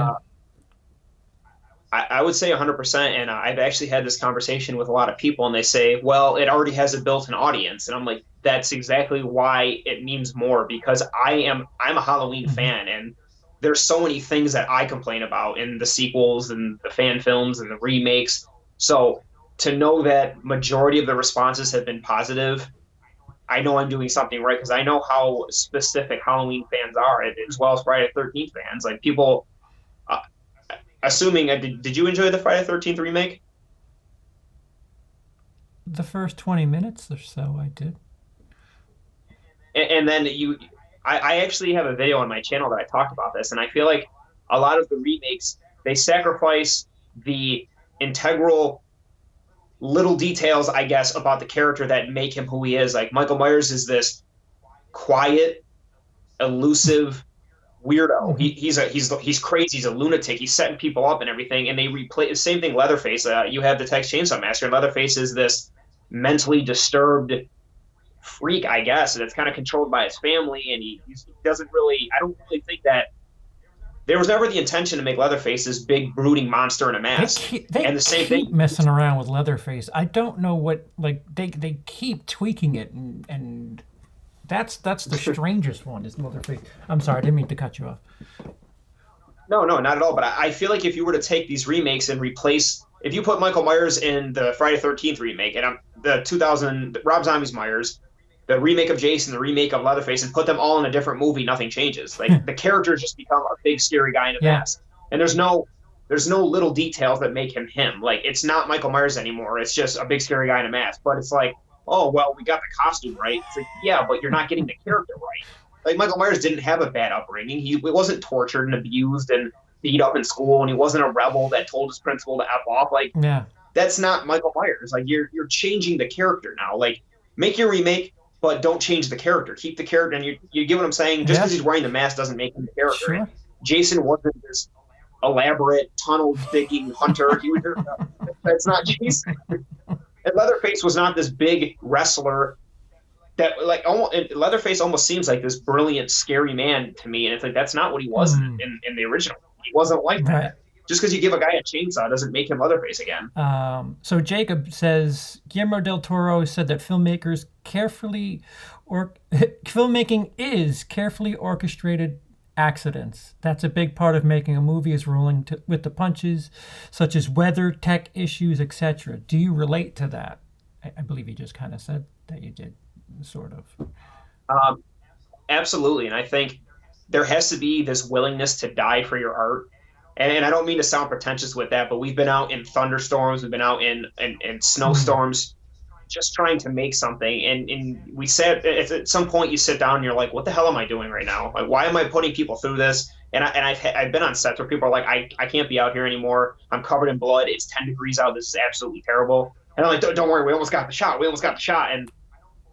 I would say 100%. And I've actually had this conversation with a lot of people, and they say, well, it already has a built in audience. And I'm like, that's exactly why it means more because I'm a Halloween Mhm. fan, and there's so many things that I complain about in the sequels and the fan films and the remakes. So to know that majority of the responses have been positive, I know I'm doing something right because I know how specific Halloween fans are, as well as Friday the 13th fans. Like people, uh, assuming did you enjoy the Friday the 13th remake? The first 20 minutes or so, I did. And then I actually have a video on my channel that I talked about this, and I feel like a lot of the remakes they sacrifice the integral little details, I guess, about the character that make him who he is. Like Michael Myers is this quiet, elusive weirdo. Mm-hmm. He's crazy. He's a lunatic. He's setting people up and everything. And they replay the same thing. Leatherface. You have the Texas Chainsaw Massacre. And Leatherface is this mentally disturbed freak, I guess, that's kind of controlled by his family. And he doesn't really. I don't really think that there was never the intention to make Leatherface this big brooding monster in a mask. They And the same keep thing. messing around with Leatherface. I don't know what, like, they keep tweaking it, and that's the strangest one is Leatherface. I'm sorry, I didn't mean to cut you off. No, no, not at all. But I feel like if you were to take these remakes and replace, if you put Michael Myers in the Friday 13th remake and the 2000 Rob Zombie's Myers, the remake of Jason, the remake of Leatherface, and put them all in a different movie, nothing changes. Like the characters just become a big scary guy in a Yeah, mask, and there's no little details that make him him. Like it's not Michael Myers anymore. It's just a big scary guy in a mask. But it's like, oh well, we got the costume right. It's like yeah, but you're not getting the character right. Like Michael Myers didn't have a bad upbringing. He wasn't tortured and abused and beat up in school, and he wasn't a rebel that told his principal to f off. Like yeah, that's not Michael Myers. Like you're changing the character now. Like make your remake, but don't change the character. Keep the character, and you get what I'm saying. Just yeah, because he's wearing the mask doesn't make him the character. And sure. Jason wasn't this elaborate tunnel digging hunter. That's not Jason. And Leatherface was not this big wrestler that like almost, Leatherface almost seems like this brilliant, scary man to me, and it's like that's not what he was Mm, in the original. He wasn't like right. that. Just because you give a guy a chainsaw doesn't make him Leatherface again. So Jacob says Guillermo del Toro said that filmmakers carefully or filmmaking is carefully orchestrated accidents. That's a big part of making a movie is rolling with the punches, such as weather, tech issues, etc. Do you relate to that? I believe you just kind of said that you did, sort of. Um, Absolutely, and I think there has to be this willingness to die for your art. And I don't mean to sound pretentious with that, but we've been out in thunderstorms, we've been out in Mm, snowstorms, just trying to make something. And we said at some point you sit down and you're like, what the hell am I doing right now? Like, why am I putting people through this? I've been on sets where people are like, I can't be out here anymore. I'm covered in blood. It's 10 degrees out. This is absolutely terrible. And I'm like, don't worry, we almost got the shot. We almost got the shot. And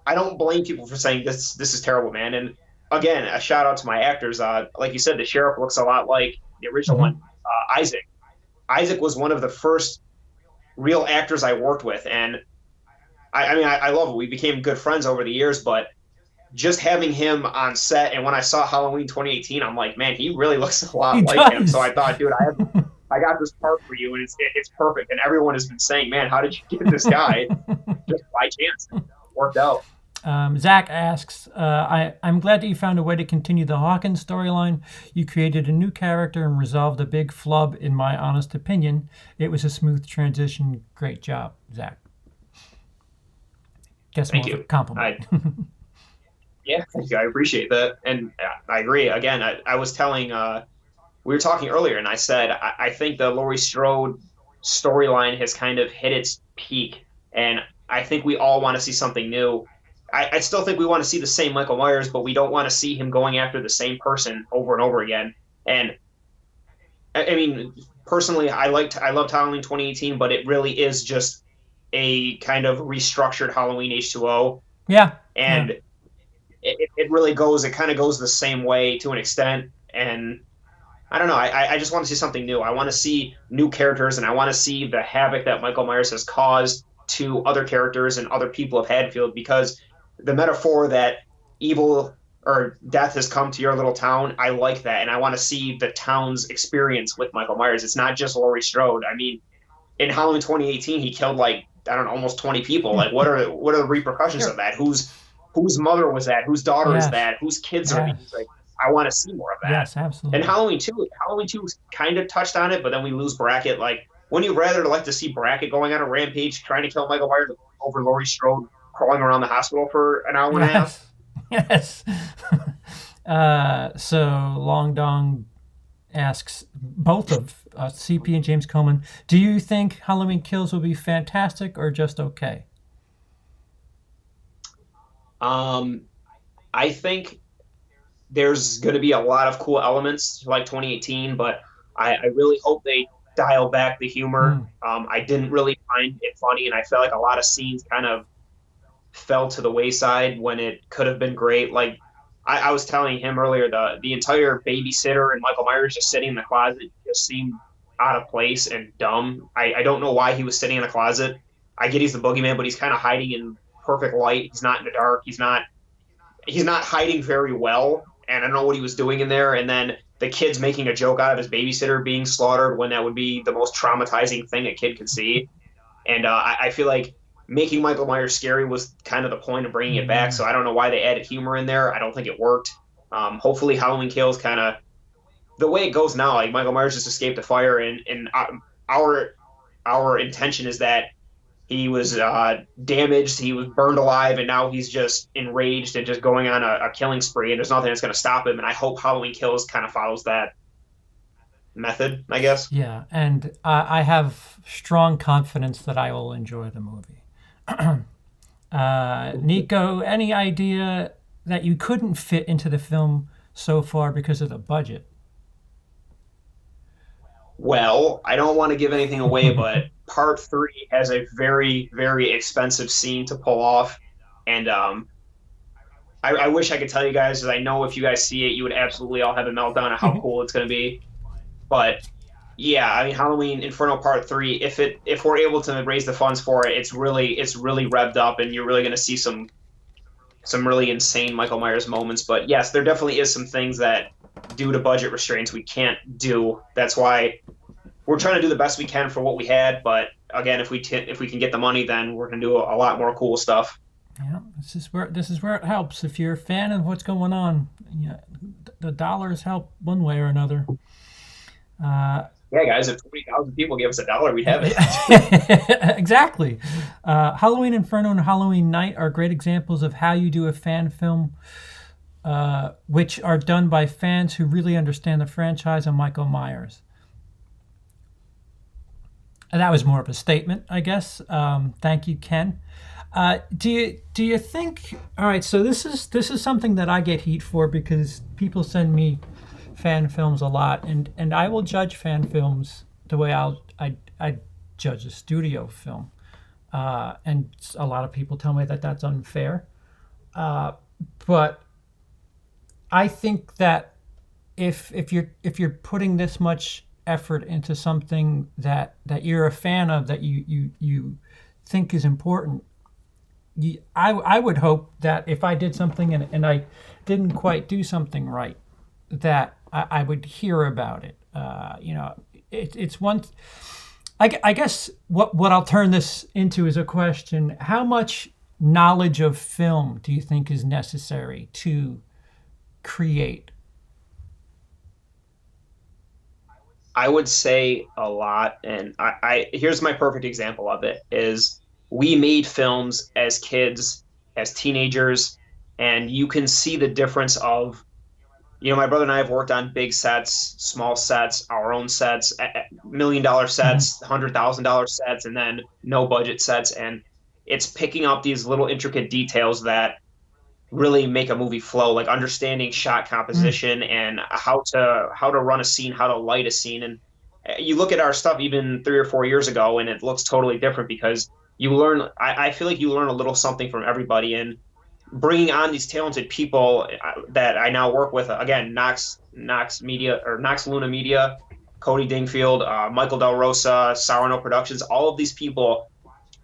I don't blame people for saying this is terrible, man. And again, a shout out to my actors. Like you said, the sheriff looks a lot like the original mhm. one, Isaac. Isaac was one of the first real actors I worked with, and I mean, I love it. We became good friends over the years, but just having him on set, and when I saw Halloween 2018, I'm like, man, he really looks a He lot like him. So does. I thought, dude, I got this part for you, and it's perfect. And everyone has been saying, man, how did you get this guy? Just by chance, it worked out. Zach asks, I'm glad that you found a way to continue the Hawkins storyline. You created a new character and resolved a big flub, in my honest opinion. It was a smooth transition. Great job, Zach. Guess more Thank of a you. compliment. Yeah, thank you. I appreciate that, and I agree. Again, I was telling, we were talking earlier, and I said I think the Laurie Strode storyline has kind of hit its peak, and I think we all want to see something new. I still think we want to see the same Michael Myers, but we don't want to see him going after the same person over and over again. And I mean, personally, I loved Halloween 2018, but it really is just a kind of restructured Halloween H2O, Yeah, yeah. and it really goes. It kind of goes the same way to an extent, and I don't know. I just want to see something new. I want to see new characters, and I want to see the havoc that Michael Myers has caused to other characters and other people of Haddonfield. Because the metaphor that evil or death has come to your little town, I like that, and I want to see the town's experience with Michael Myers. It's not just Laurie Strode. I mean, in Halloween 2018, he killed like I don't know, almost 20 people. Like, what are the repercussions Sure. of that? Whose mother was that? Whose daughter is Yes, that? Whose kids are yes, these? Like, I want to see more of that. yes, And absolutely. Halloween two kind of touched on it, but then we lose Brackett. Like, wouldn't you rather like to see Brackett going on a rampage trying to kill Michael Myers over Laurie Strode crawling around the hospital for an hour and a half? Yes, yes. So Long Dong asks both of CP and James Coleman, do you think Halloween Kills will be fantastic or just okay? Um, I think there's going to be a lot of cool elements like 2018, but I really hope they dial back the humor. Mm. I didn't really find it funny, and I felt like a lot of scenes kind of fell to the wayside when it could have been great. Like I was telling him earlier, the entire babysitter and Michael Myers just sitting in the closet just seemed out of place and dumb. I don't know why he was sitting in a closet. I get he's the boogeyman, but he's kind of hiding in perfect light. He's not in the dark. He's not hiding very well, and I don't know what he was doing in there. And then the kid's making a joke out of his babysitter being slaughtered when that would be the most traumatizing thing a kid could see. And I feel like making Michael Myers scary was kind of the point of bringing it back. Mm. So I don't know why they added humor in there. I don't think it worked. Hopefully, Halloween Kills kind of the way it goes now. Like Michael Myers just escaped the fire, and our our intention is that he was damaged, he was burned alive, and now he's just enraged and just going on a killing spree. And there's nothing that's going to stop him. And I hope Halloween Kills kind of follows that method, I guess. Yeah, and I have strong confidence that I will enjoy the movie. Nico, any idea that you couldn't fit into the film so far because of the budget? Well, I don't want to give anything away, but part three has a very, very expensive scene to pull off. And I wish I could tell you guys, because I know if you guys see it, you would absolutely all have a meltdown of how cool it's going to be. But yeah, I mean, Halloween Inferno Part Three. If we're able to raise the funds for it, it's really revved up, and you're really going to see some really insane Michael Myers moments. But yes, there definitely is some things that, due to budget restraints, we can't do. That's why we're trying to do the best we can for what we had. But again, if we can get the money, then we're going to do a lot more cool stuff. Yeah, this is where it helps. If you're a fan of what's going on, yeah, the dollars help one way or another. Uh, Yeah, guys, if 20,000 people gave us $1, we'd have it. exactly. Halloween Inferno and Halloween Night are great examples of how you do a fan film, which are done by fans who really understand the franchise and Michael Myers. And that was more of a statement, I guess. Thank you, Ken. Do you think? All right, so this is something that I get heat for because people send me fan films a lot, and I will judge fan films the way I judge a studio film, and a lot of people tell me that that's unfair, but I think that if you're putting this much effort into something that you're a fan of that you think is important, I would hope that if I did something and I didn't quite do something right, that I would hear about it. It's one. I guess what I'll turn this into is a question: how much knowledge of film do you think is necessary to create? I would say a lot, and I here's my perfect example of it is we made films as kids, as teenagers, and you can see the difference of, my brother and I have worked on big sets, small sets, our own sets, $1 million Mhm. sets, $100,000 sets, and then no budget sets, and it's picking up these little intricate details that really make a movie flow, like understanding shot Mm. composition and how to run a scene, how to light a scene. And you look at our stuff even 3 or 4 years ago, and it looks totally different because you learn. I feel like you learn a little something from everybody, and bringing on these talented people that I now work with. Again, Knox Media or Knox Luna Media, Cody Dingfield, Michael Del Rosa, Sourno Productions. All of these people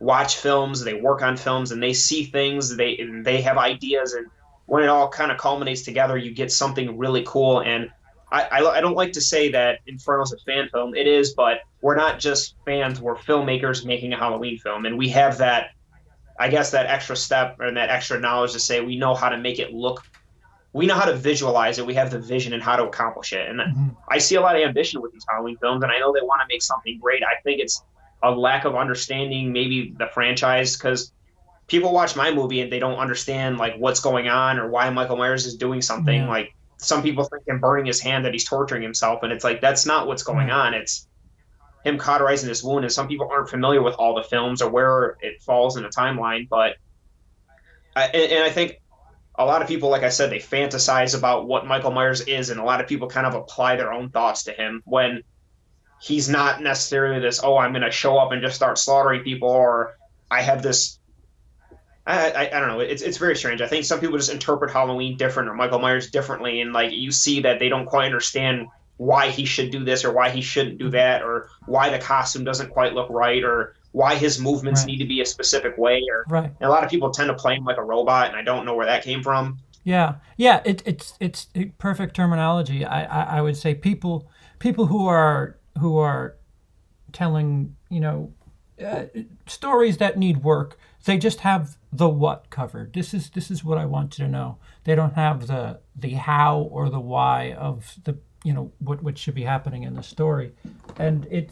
watch films, they work on films, and they see things. They have ideas, and when it all kind of culminates together, you get something really cool. And I don't like to say that Inferno's a fan film. It is, but we're not just fans. We're filmmakers making a Halloween film, and we have that. I guess that extra step and that extra knowledge to say we know how to make it look. We know how to visualize it. We have the vision and how to accomplish it. And Mhm. I see a lot of ambition with these Halloween films, and I know they want to make something great. I think it's a lack of understanding, maybe the franchise, because people watch my movie and they don't understand like what's going on or why Michael Myers is doing something. Yeah. Like some people think him burning his hand that he's torturing himself, and it's like that's not what's going Right. on. It's him cauterizing this wound, and some people aren't familiar with all the films or where it falls in the timeline. But and I think a lot of people, like I said, they fantasize about what Michael Myers is, and a lot of people kind of apply their own thoughts to him when he's not necessarily this, oh, I'm going to show up and just start slaughtering people, or I have this. I don't know. It's very strange. I think some people just interpret Halloween different or Michael Myers differently, and like you see that they don't quite understand why he should do this or why he shouldn't do that, or why the costume doesn't quite look right, or why his movements Right. need to be a specific way. Or Right. and a lot of people tend to play him like a robot, and I don't know where that came from. Yeah. Yeah. It's perfect terminology. I would say people who are telling stories that need work. They just have the what covered. This is what I want you to know. They don't have the how or the why of the what should be happening in the story, and it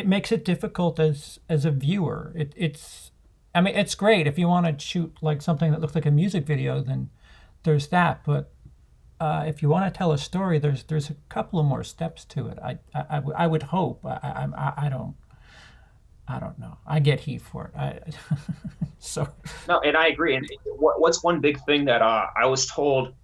makes it difficult as a viewer. It's I mean it's great if you want to shoot like something that looks like a music video, then there's that. But if you want to tell a story, there's a couple of more steps to it. I would hope. I don't know. I get heat for it. So No, and I agree. And what's one big thing that I was told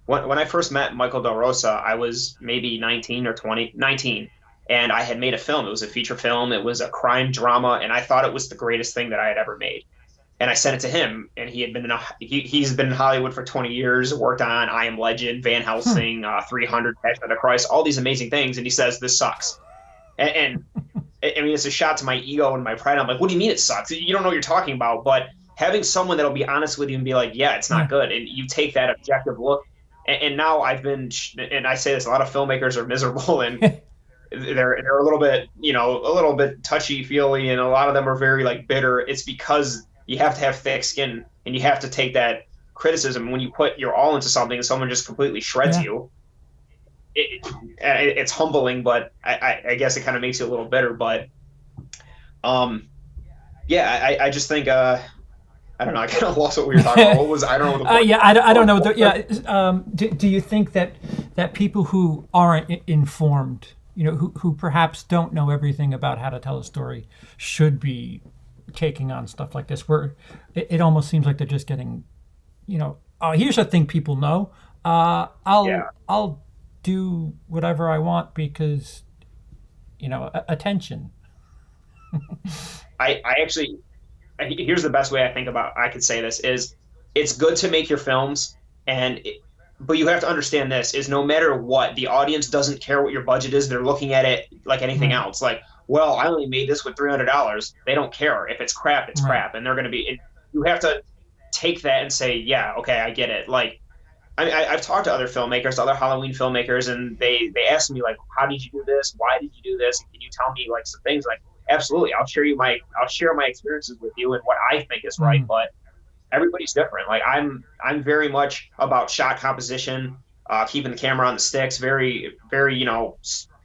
when I first met Michael Del Rosa, I was maybe 19 or 20, 19, and I had made a film. It was a feature film. It was a crime drama, and I thought it was the greatest thing that I had ever made. And I sent it to him, and he's been in Hollywood for 20 years, worked on I Am Legend, Van hmm, Helsing, 300, Passion of the Christ, all these amazing things, and he says this sucks. And I mean, it's a shot to my ego and my pride. I'm like, what do you mean it sucks? You don't know what you're talking about. But having someone that'll be honest with you and be like, yeah, it's not yeah, good, and you take that objective look. And now and I say this, a lot of filmmakers are miserable and they're a little bit, a little bit touchy feely, and a lot of them are very like bitter. It's because you have to have thick skin and you have to take that criticism when you put your all into something and someone just completely shreds yeah. you. It's humbling, but I guess it kind of makes you a little bitter. But um, yeah, I just think I don't know. I kind of lost what we were talking about. What was I don't know what the point. Yeah, I don't know. What, Yeah, do you think that people who aren't informed, who perhaps don't know everything about how to tell a story, should be taking on stuff like this, where it almost seems like they're just getting, oh, here's a thing people know. yeah, I'll do whatever I want because attention. I actually here's the best way I think about I could say this is it's good to make your films and but you have to understand this is no matter what the audience doesn't care what your budget is, they're looking at it like anything Right, else, like, well, I only made this with $300. They don't care if it's crap, it's right. crap, and they're going to be and you have to take that and say, yeah, okay, I get it. Like I've talked to other filmmakers, other Halloween filmmakers, and they ask me like, how did you do this? Why did you do this? Can you tell me like some things? Like, absolutely, I'll share my experiences with you and what I think is right. Mm, But everybody's different. Like I'm very much about shot composition, keeping the camera on the sticks, very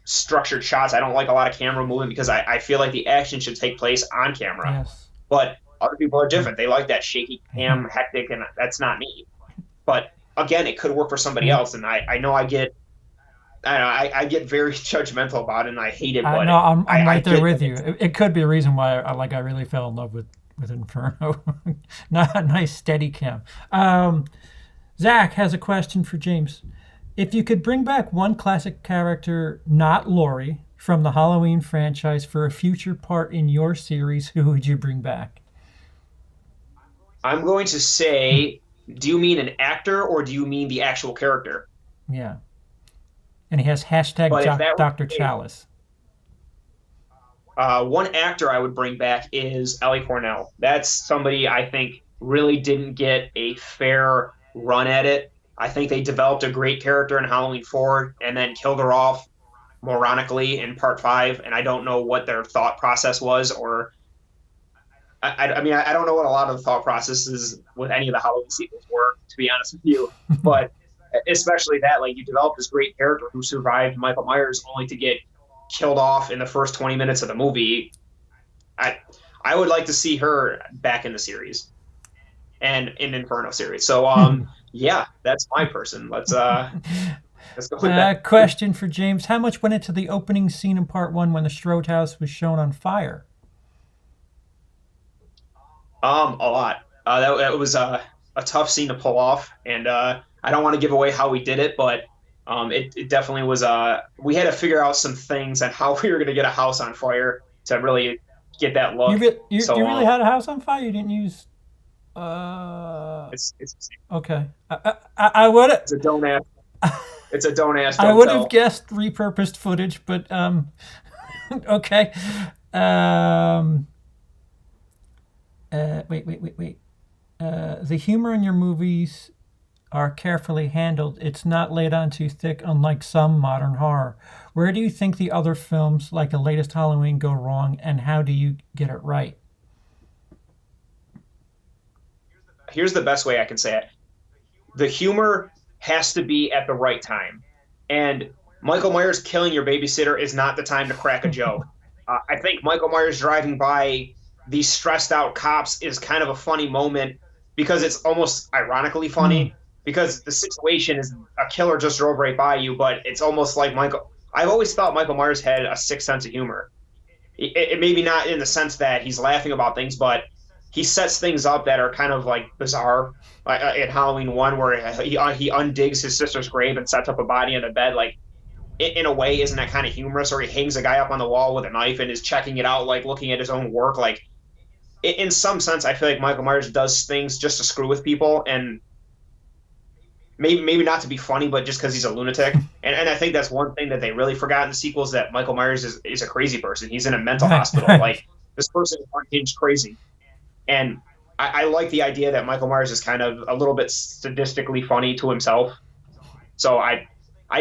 structured shots. I don't like a lot of camera movement because I feel like the action should take place on camera. yes. But other people are Mm. different. They like that shaky cam, hectic, and that's not me. But again, it could work for somebody Yeah. else, and I know I get very judgmental about it, and I hate it. But No, I'm I right there get with that you. It could be a reason why I really fell in love with Inferno. Not a nice steady cam. Zach has a question for James. If you could bring back one classic character, not Laurie, from the Halloween franchise for a future part in your series, who would you bring back? I'm going to say, do you mean an actor or do you mean the actual character? Yeah, and he has hashtag But if that were Dr. the case, Chalice. one actor I would bring back is Ellie Cornell. That's somebody I think really didn't get a fair run at it. I think they developed a great character in Halloween 4 and then killed her off moronically in part 5. And I don't know what their thought process was, or I mean, I don't know what a lot of the thought processes with any of the Halloween sequels were, to be honest with you. But especially that, like, you developed this great character who survived Michael Myers only to get killed off in the first 20 minutes of the movie. I I would like to see her back in the series and in Inferno series. So yeah, that's my person. Let's go with that. Question for James: how much went into the opening scene in part one when the Strode house was shown on fire? A lot. That was a tough scene to pull off, and I don't want to give away how we did it, but it definitely was. We had to figure out some things and how we were going to get a house on fire to really get that You, look. you So really had a house on fire? You didn't use. Uh, it's okay. I would. it's a don't ask. It's a don't ask, I don't would have tell. guessed repurposed footage, but okay. Um, wait. The humor in your movies are carefully handled. It's not laid on too thick, unlike some modern horror. Where do you think the other films, like the latest Halloween, go wrong, and how do you get it right? Here's the best way I can say it: the humor has to be at the right time. And Michael Myers killing your babysitter is not the time to crack a joke. I think Michael Myers driving by these stressed out cops is kind of a funny moment because it's almost ironically Mm, funny because the situation is a killer just drove right by you, but it's almost like Michael. I've always thought Michael Myers had a sick sense of humor. It maybe not in the sense that he's laughing about things, but he sets things up that are kind of like bizarre. In Halloween one, where he undigs his sister's grave and sets up a body in the bed, like in a way, isn't that kind of humorous? Or he hangs a guy up on the wall with a knife and is checking it out, like looking at his own work. Like in some sense, I feel like Michael Myers does things just to screw with people, and maybe not to be funny, but just because he's a lunatic. And I think that's one thing that they really forgot in the sequels, that Michael Myers is a crazy person. He's in a mental right, hospital. right. Like this person is unhinged crazy. And I like the idea that Michael Myers is kind of a little bit sadistically funny to himself. So I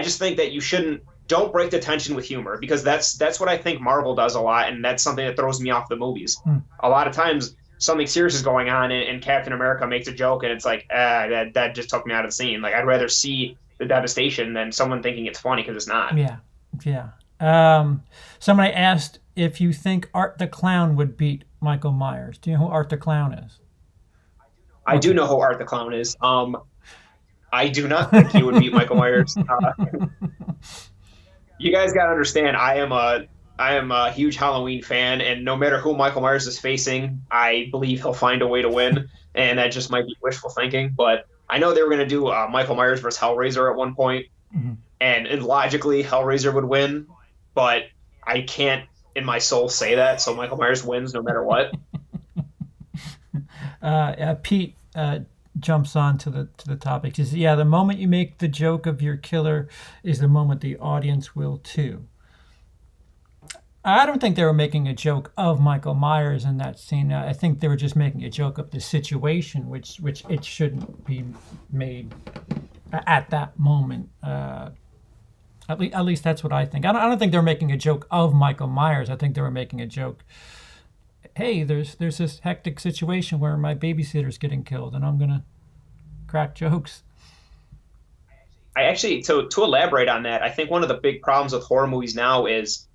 just think that you shouldn't don't break the tension with humor, because that's what I think Marvel does a lot, and that's something that throws me off the movies. Mm. A lot of times something serious is going on, and Captain America makes a joke, and it's like, that just took me out of the scene. Like I'd rather see the devastation than someone thinking it's funny because it's not. Yeah, yeah. Somebody asked if you think Art the Clown would beat Michael Myers. Do you know who Art the Clown is? I do Okay. know who Art the Clown is. I do not think he would beat Michael Myers. You guys got to understand, I am a huge Halloween fan, and no matter who Michael Myers is facing, I believe he'll find a way to win. And that just might be wishful thinking, but I know they were going to do Michael Myers versus Hellraiser at one point, Mhm. and logically Hellraiser would win, but I can't in my soul say that. So Michael Myers wins no matter what. Pete jumps on to the topic. He says, "Yeah, the moment you make the joke of your killer is the moment the audience will too." I don't think they were making a joke of Michael Myers in that scene. I think they were just making a joke of the situation, which it shouldn't be made at that moment. At least that's what I think. I don't think they were making a joke of Michael Myers. I think they were making a joke. Hey, there's this hectic situation where my babysitter's getting killed, and I'm gonna crack jokes. I actually, to elaborate on that, I think one of the big problems with horror movies now is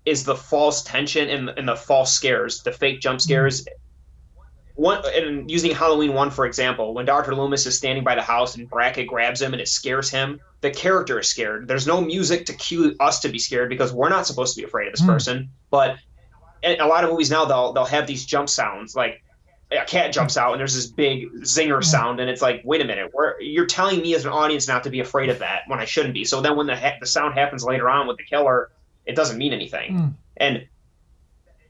the false tension and the false scares, the fake jump Mm, scares. One, and using Halloween one for example, when Dr. Loomis is standing by the house and Brackett grabs him and it scares him, the character is scared. There's no music to cue us to be scared because we're not supposed to be afraid of this mm, person. But in a lot of movies now, they'll have these jump sounds, like a cat mm, jumps out and there's this big zinger mm, sound, and it's like, wait a minute, you're telling me as an audience not to be afraid of that when I shouldn't be. So then when the sound happens later on with the killer, it doesn't mean anything. mm. And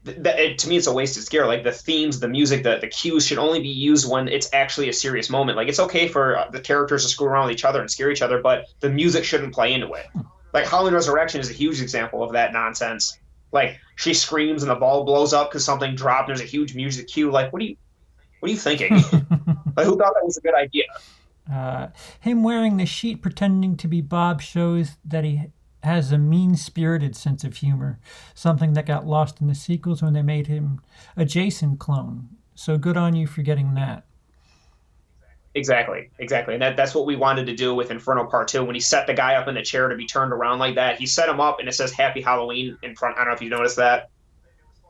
to me, it's a wasted scare. Like the themes, the music, the cues should only be used when it's actually a serious moment. Like it's okay for the characters to screw around with each other and scare each other, but the music shouldn't play into it. Like Halloween Resurrection is a huge example of that nonsense. Like she screams and the ball blows up because something dropped. And there's a huge music cue. Like what are you thinking? Like who thought that was a good idea? Uh, Him wearing the sheet pretending to be Bob shows that he has a mean spirited sense of humor, something that got lost in the sequels when they made him a Jason clone. So good on you for getting that. Exactly, and that's what we wanted to do with Inferno Part Two. When he set the guy up in the chair to be turned around like that, he set him up, and it says "Happy Halloween" in front. I don't know if you noticed that.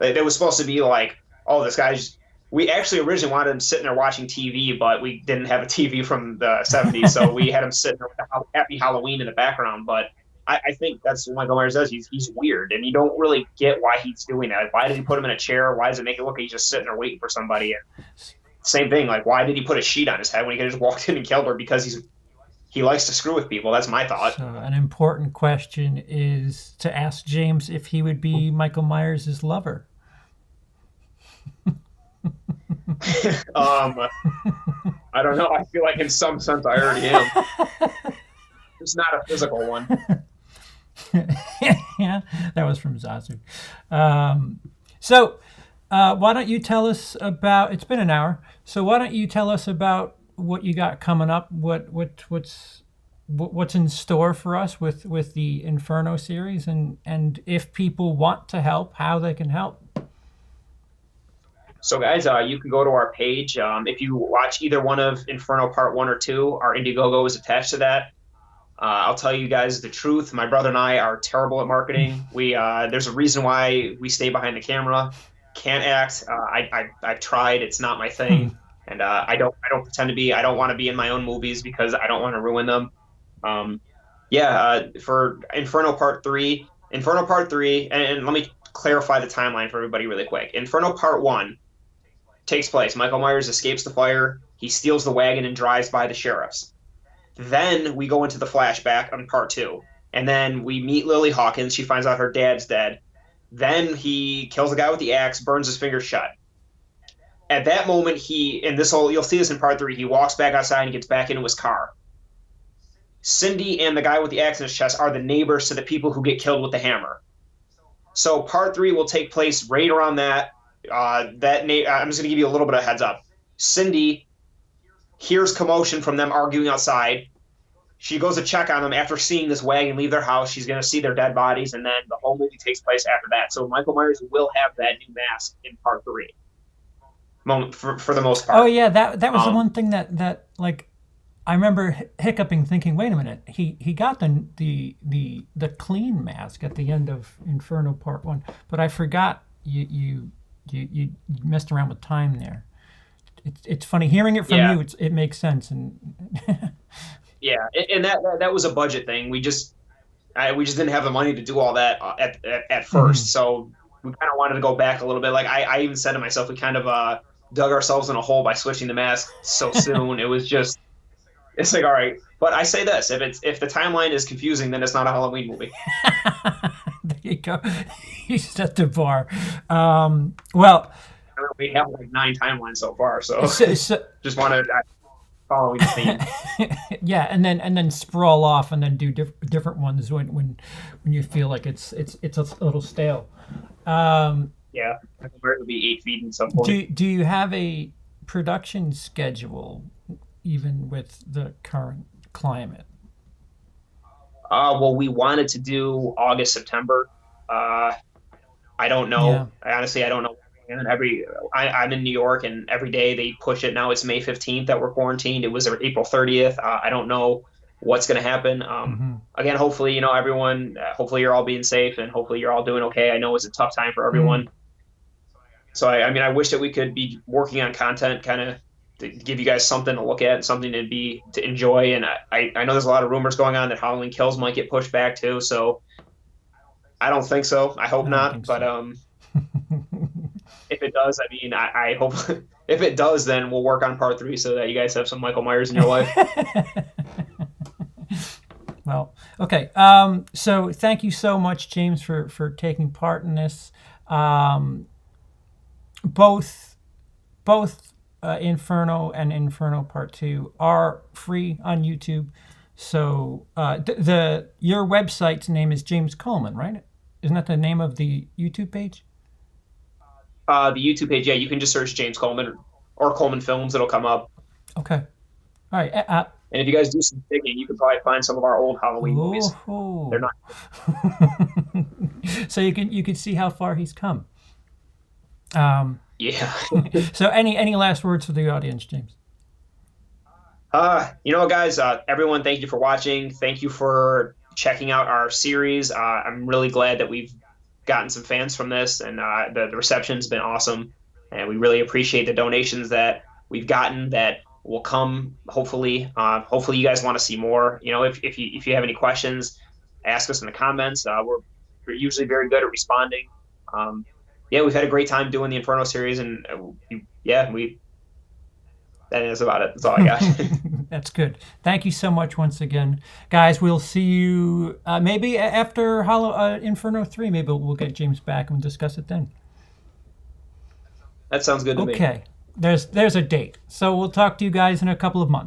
It was supposed to be like, oh, this guy's. We actually originally wanted him sitting there watching TV, but we didn't have a TV from the '70s, so we had him sitting there with the Happy Halloween in the background. But I think that's what Michael Myers does. He's weird, and you don't really get why he's doing that. Why did he put him in a chair? Why does it make it look like he's just sitting there waiting for somebody? And same thing. Like, why did he put a sheet on his head when he could have just walked in and killed her? Because he likes to screw with people. That's my thought. So, an important question is to ask James if he would be Michael Myers' lover. um, I don't know. I feel like in some sense I already am. It's not a physical one. Yeah, that was from Zazu. So, why don't you tell us about? It's been an hour, so why don't you tell us about what you got coming up? What's in store for us with the Inferno series, and if people want to help, how they can help. So, guys, you can go to our page. If you watch either one of Inferno Part 1 or 2, our Indiegogo is attached to that. I'll tell you guys the truth. My brother and I are terrible at marketing. There's a reason why we stay behind the camera. Can't act. I've tried. It's not my thing, and I don't pretend to be. I don't want to be in my own movies because I don't want to ruin them. Um, for Inferno Part 3, and let me clarify the timeline for everybody really quick. Inferno Part 1 takes place. Michael Myers escapes the fire. He steals the wagon and drives by the sheriff's. Then we go into the flashback on Part 2. And then we meet Lily Hawkins. She finds out her dad's dead. Then he kills the guy with the axe, burns his fingers shut. At that moment, you'll see this in Part 3, he walks back outside and gets back into his car. Cindy and the guy with the axe in his chest are the neighbors to the people who get killed with the hammer. So Part 3 will take place right around that. I'm just going to give you a little bit of heads up. Cindy hears commotion from them arguing outside. She goes to check on them after seeing this wagon leave their house. She's going to see their dead bodies, and then the whole movie takes place after that. So Michael Myers will have that new mask in Part 3, for the most part. Oh yeah, that was the one thing that like I remember hiccuping, thinking, wait a minute, he got the clean mask at the end of Inferno Part 1, but I forgot you messed around with time there. It's funny hearing it from you. It makes sense, and yeah, and that was a budget thing. We just didn't have the money to do all that at first, so we kind of wanted to go back a little bit. Like I even said to myself, we kind of dug ourselves in a hole by switching the mask so soon. It's like, all right. But I say this: if the timeline is confusing, then it's not a Halloween movie. There you go. You set the bar. Well, we have like 9 timelines so far, so just wanted following the theme. Yeah, and then sprawl off, and then do different ones when you feel like it's a little stale. Yeah, I think we're going to be 8 feet in some point. Do you have a production schedule, even with the current climate? Well, we wanted to do August, September. I don't know. Yeah. Honestly, I don't know. And I'm in New York, and every day they push it. Now it's May 15th that we're quarantined. It was April 30th. I don't know what's going to happen. Again, hopefully, everyone, hopefully you're all being safe, and hopefully you're all doing okay. I know it's a tough time for everyone. So I wish that we could be working on content kind of to give you guys something to look at and something to enjoy. And I know there's a lot of rumors going on that Halloween Kills might get pushed back too. So I don't think so. I hope not. But if it does, I hope if it does, then we'll work on Part 3 so that you guys have some Michael Myers in your life. Well, okay. So thank you so much, James, for taking part in this. Both Inferno and Inferno Part 2 are free on YouTube. So your website's name is James Coleman, right? Isn't that the name of the YouTube page? The YouTube page, yeah, you can just search James Coleman or Coleman Films. It'll come up. Okay. All right. And if you guys do some digging, you can probably find some of our old Halloween movies. They're not. So you can see how far he's come. Yeah. So any last words for the audience, James? Guys, everyone, thank you for watching. Thank you for checking out our series. I'm really glad that we've gotten some fans from this, and the reception's been awesome, and we really appreciate the donations that we've gotten that will come. Hopefully you guys want to see more. If you have any questions, ask us in the comments. We're usually very good at responding. We've had a great time doing the Inferno series, and That is about it. That's all I got. That's good. Thank you so much once again, guys. We'll see you maybe after Inferno 3. Maybe we'll get James back and discuss it then. That sounds good to me. Okay. There's a date. So we'll talk to you guys in a couple of months.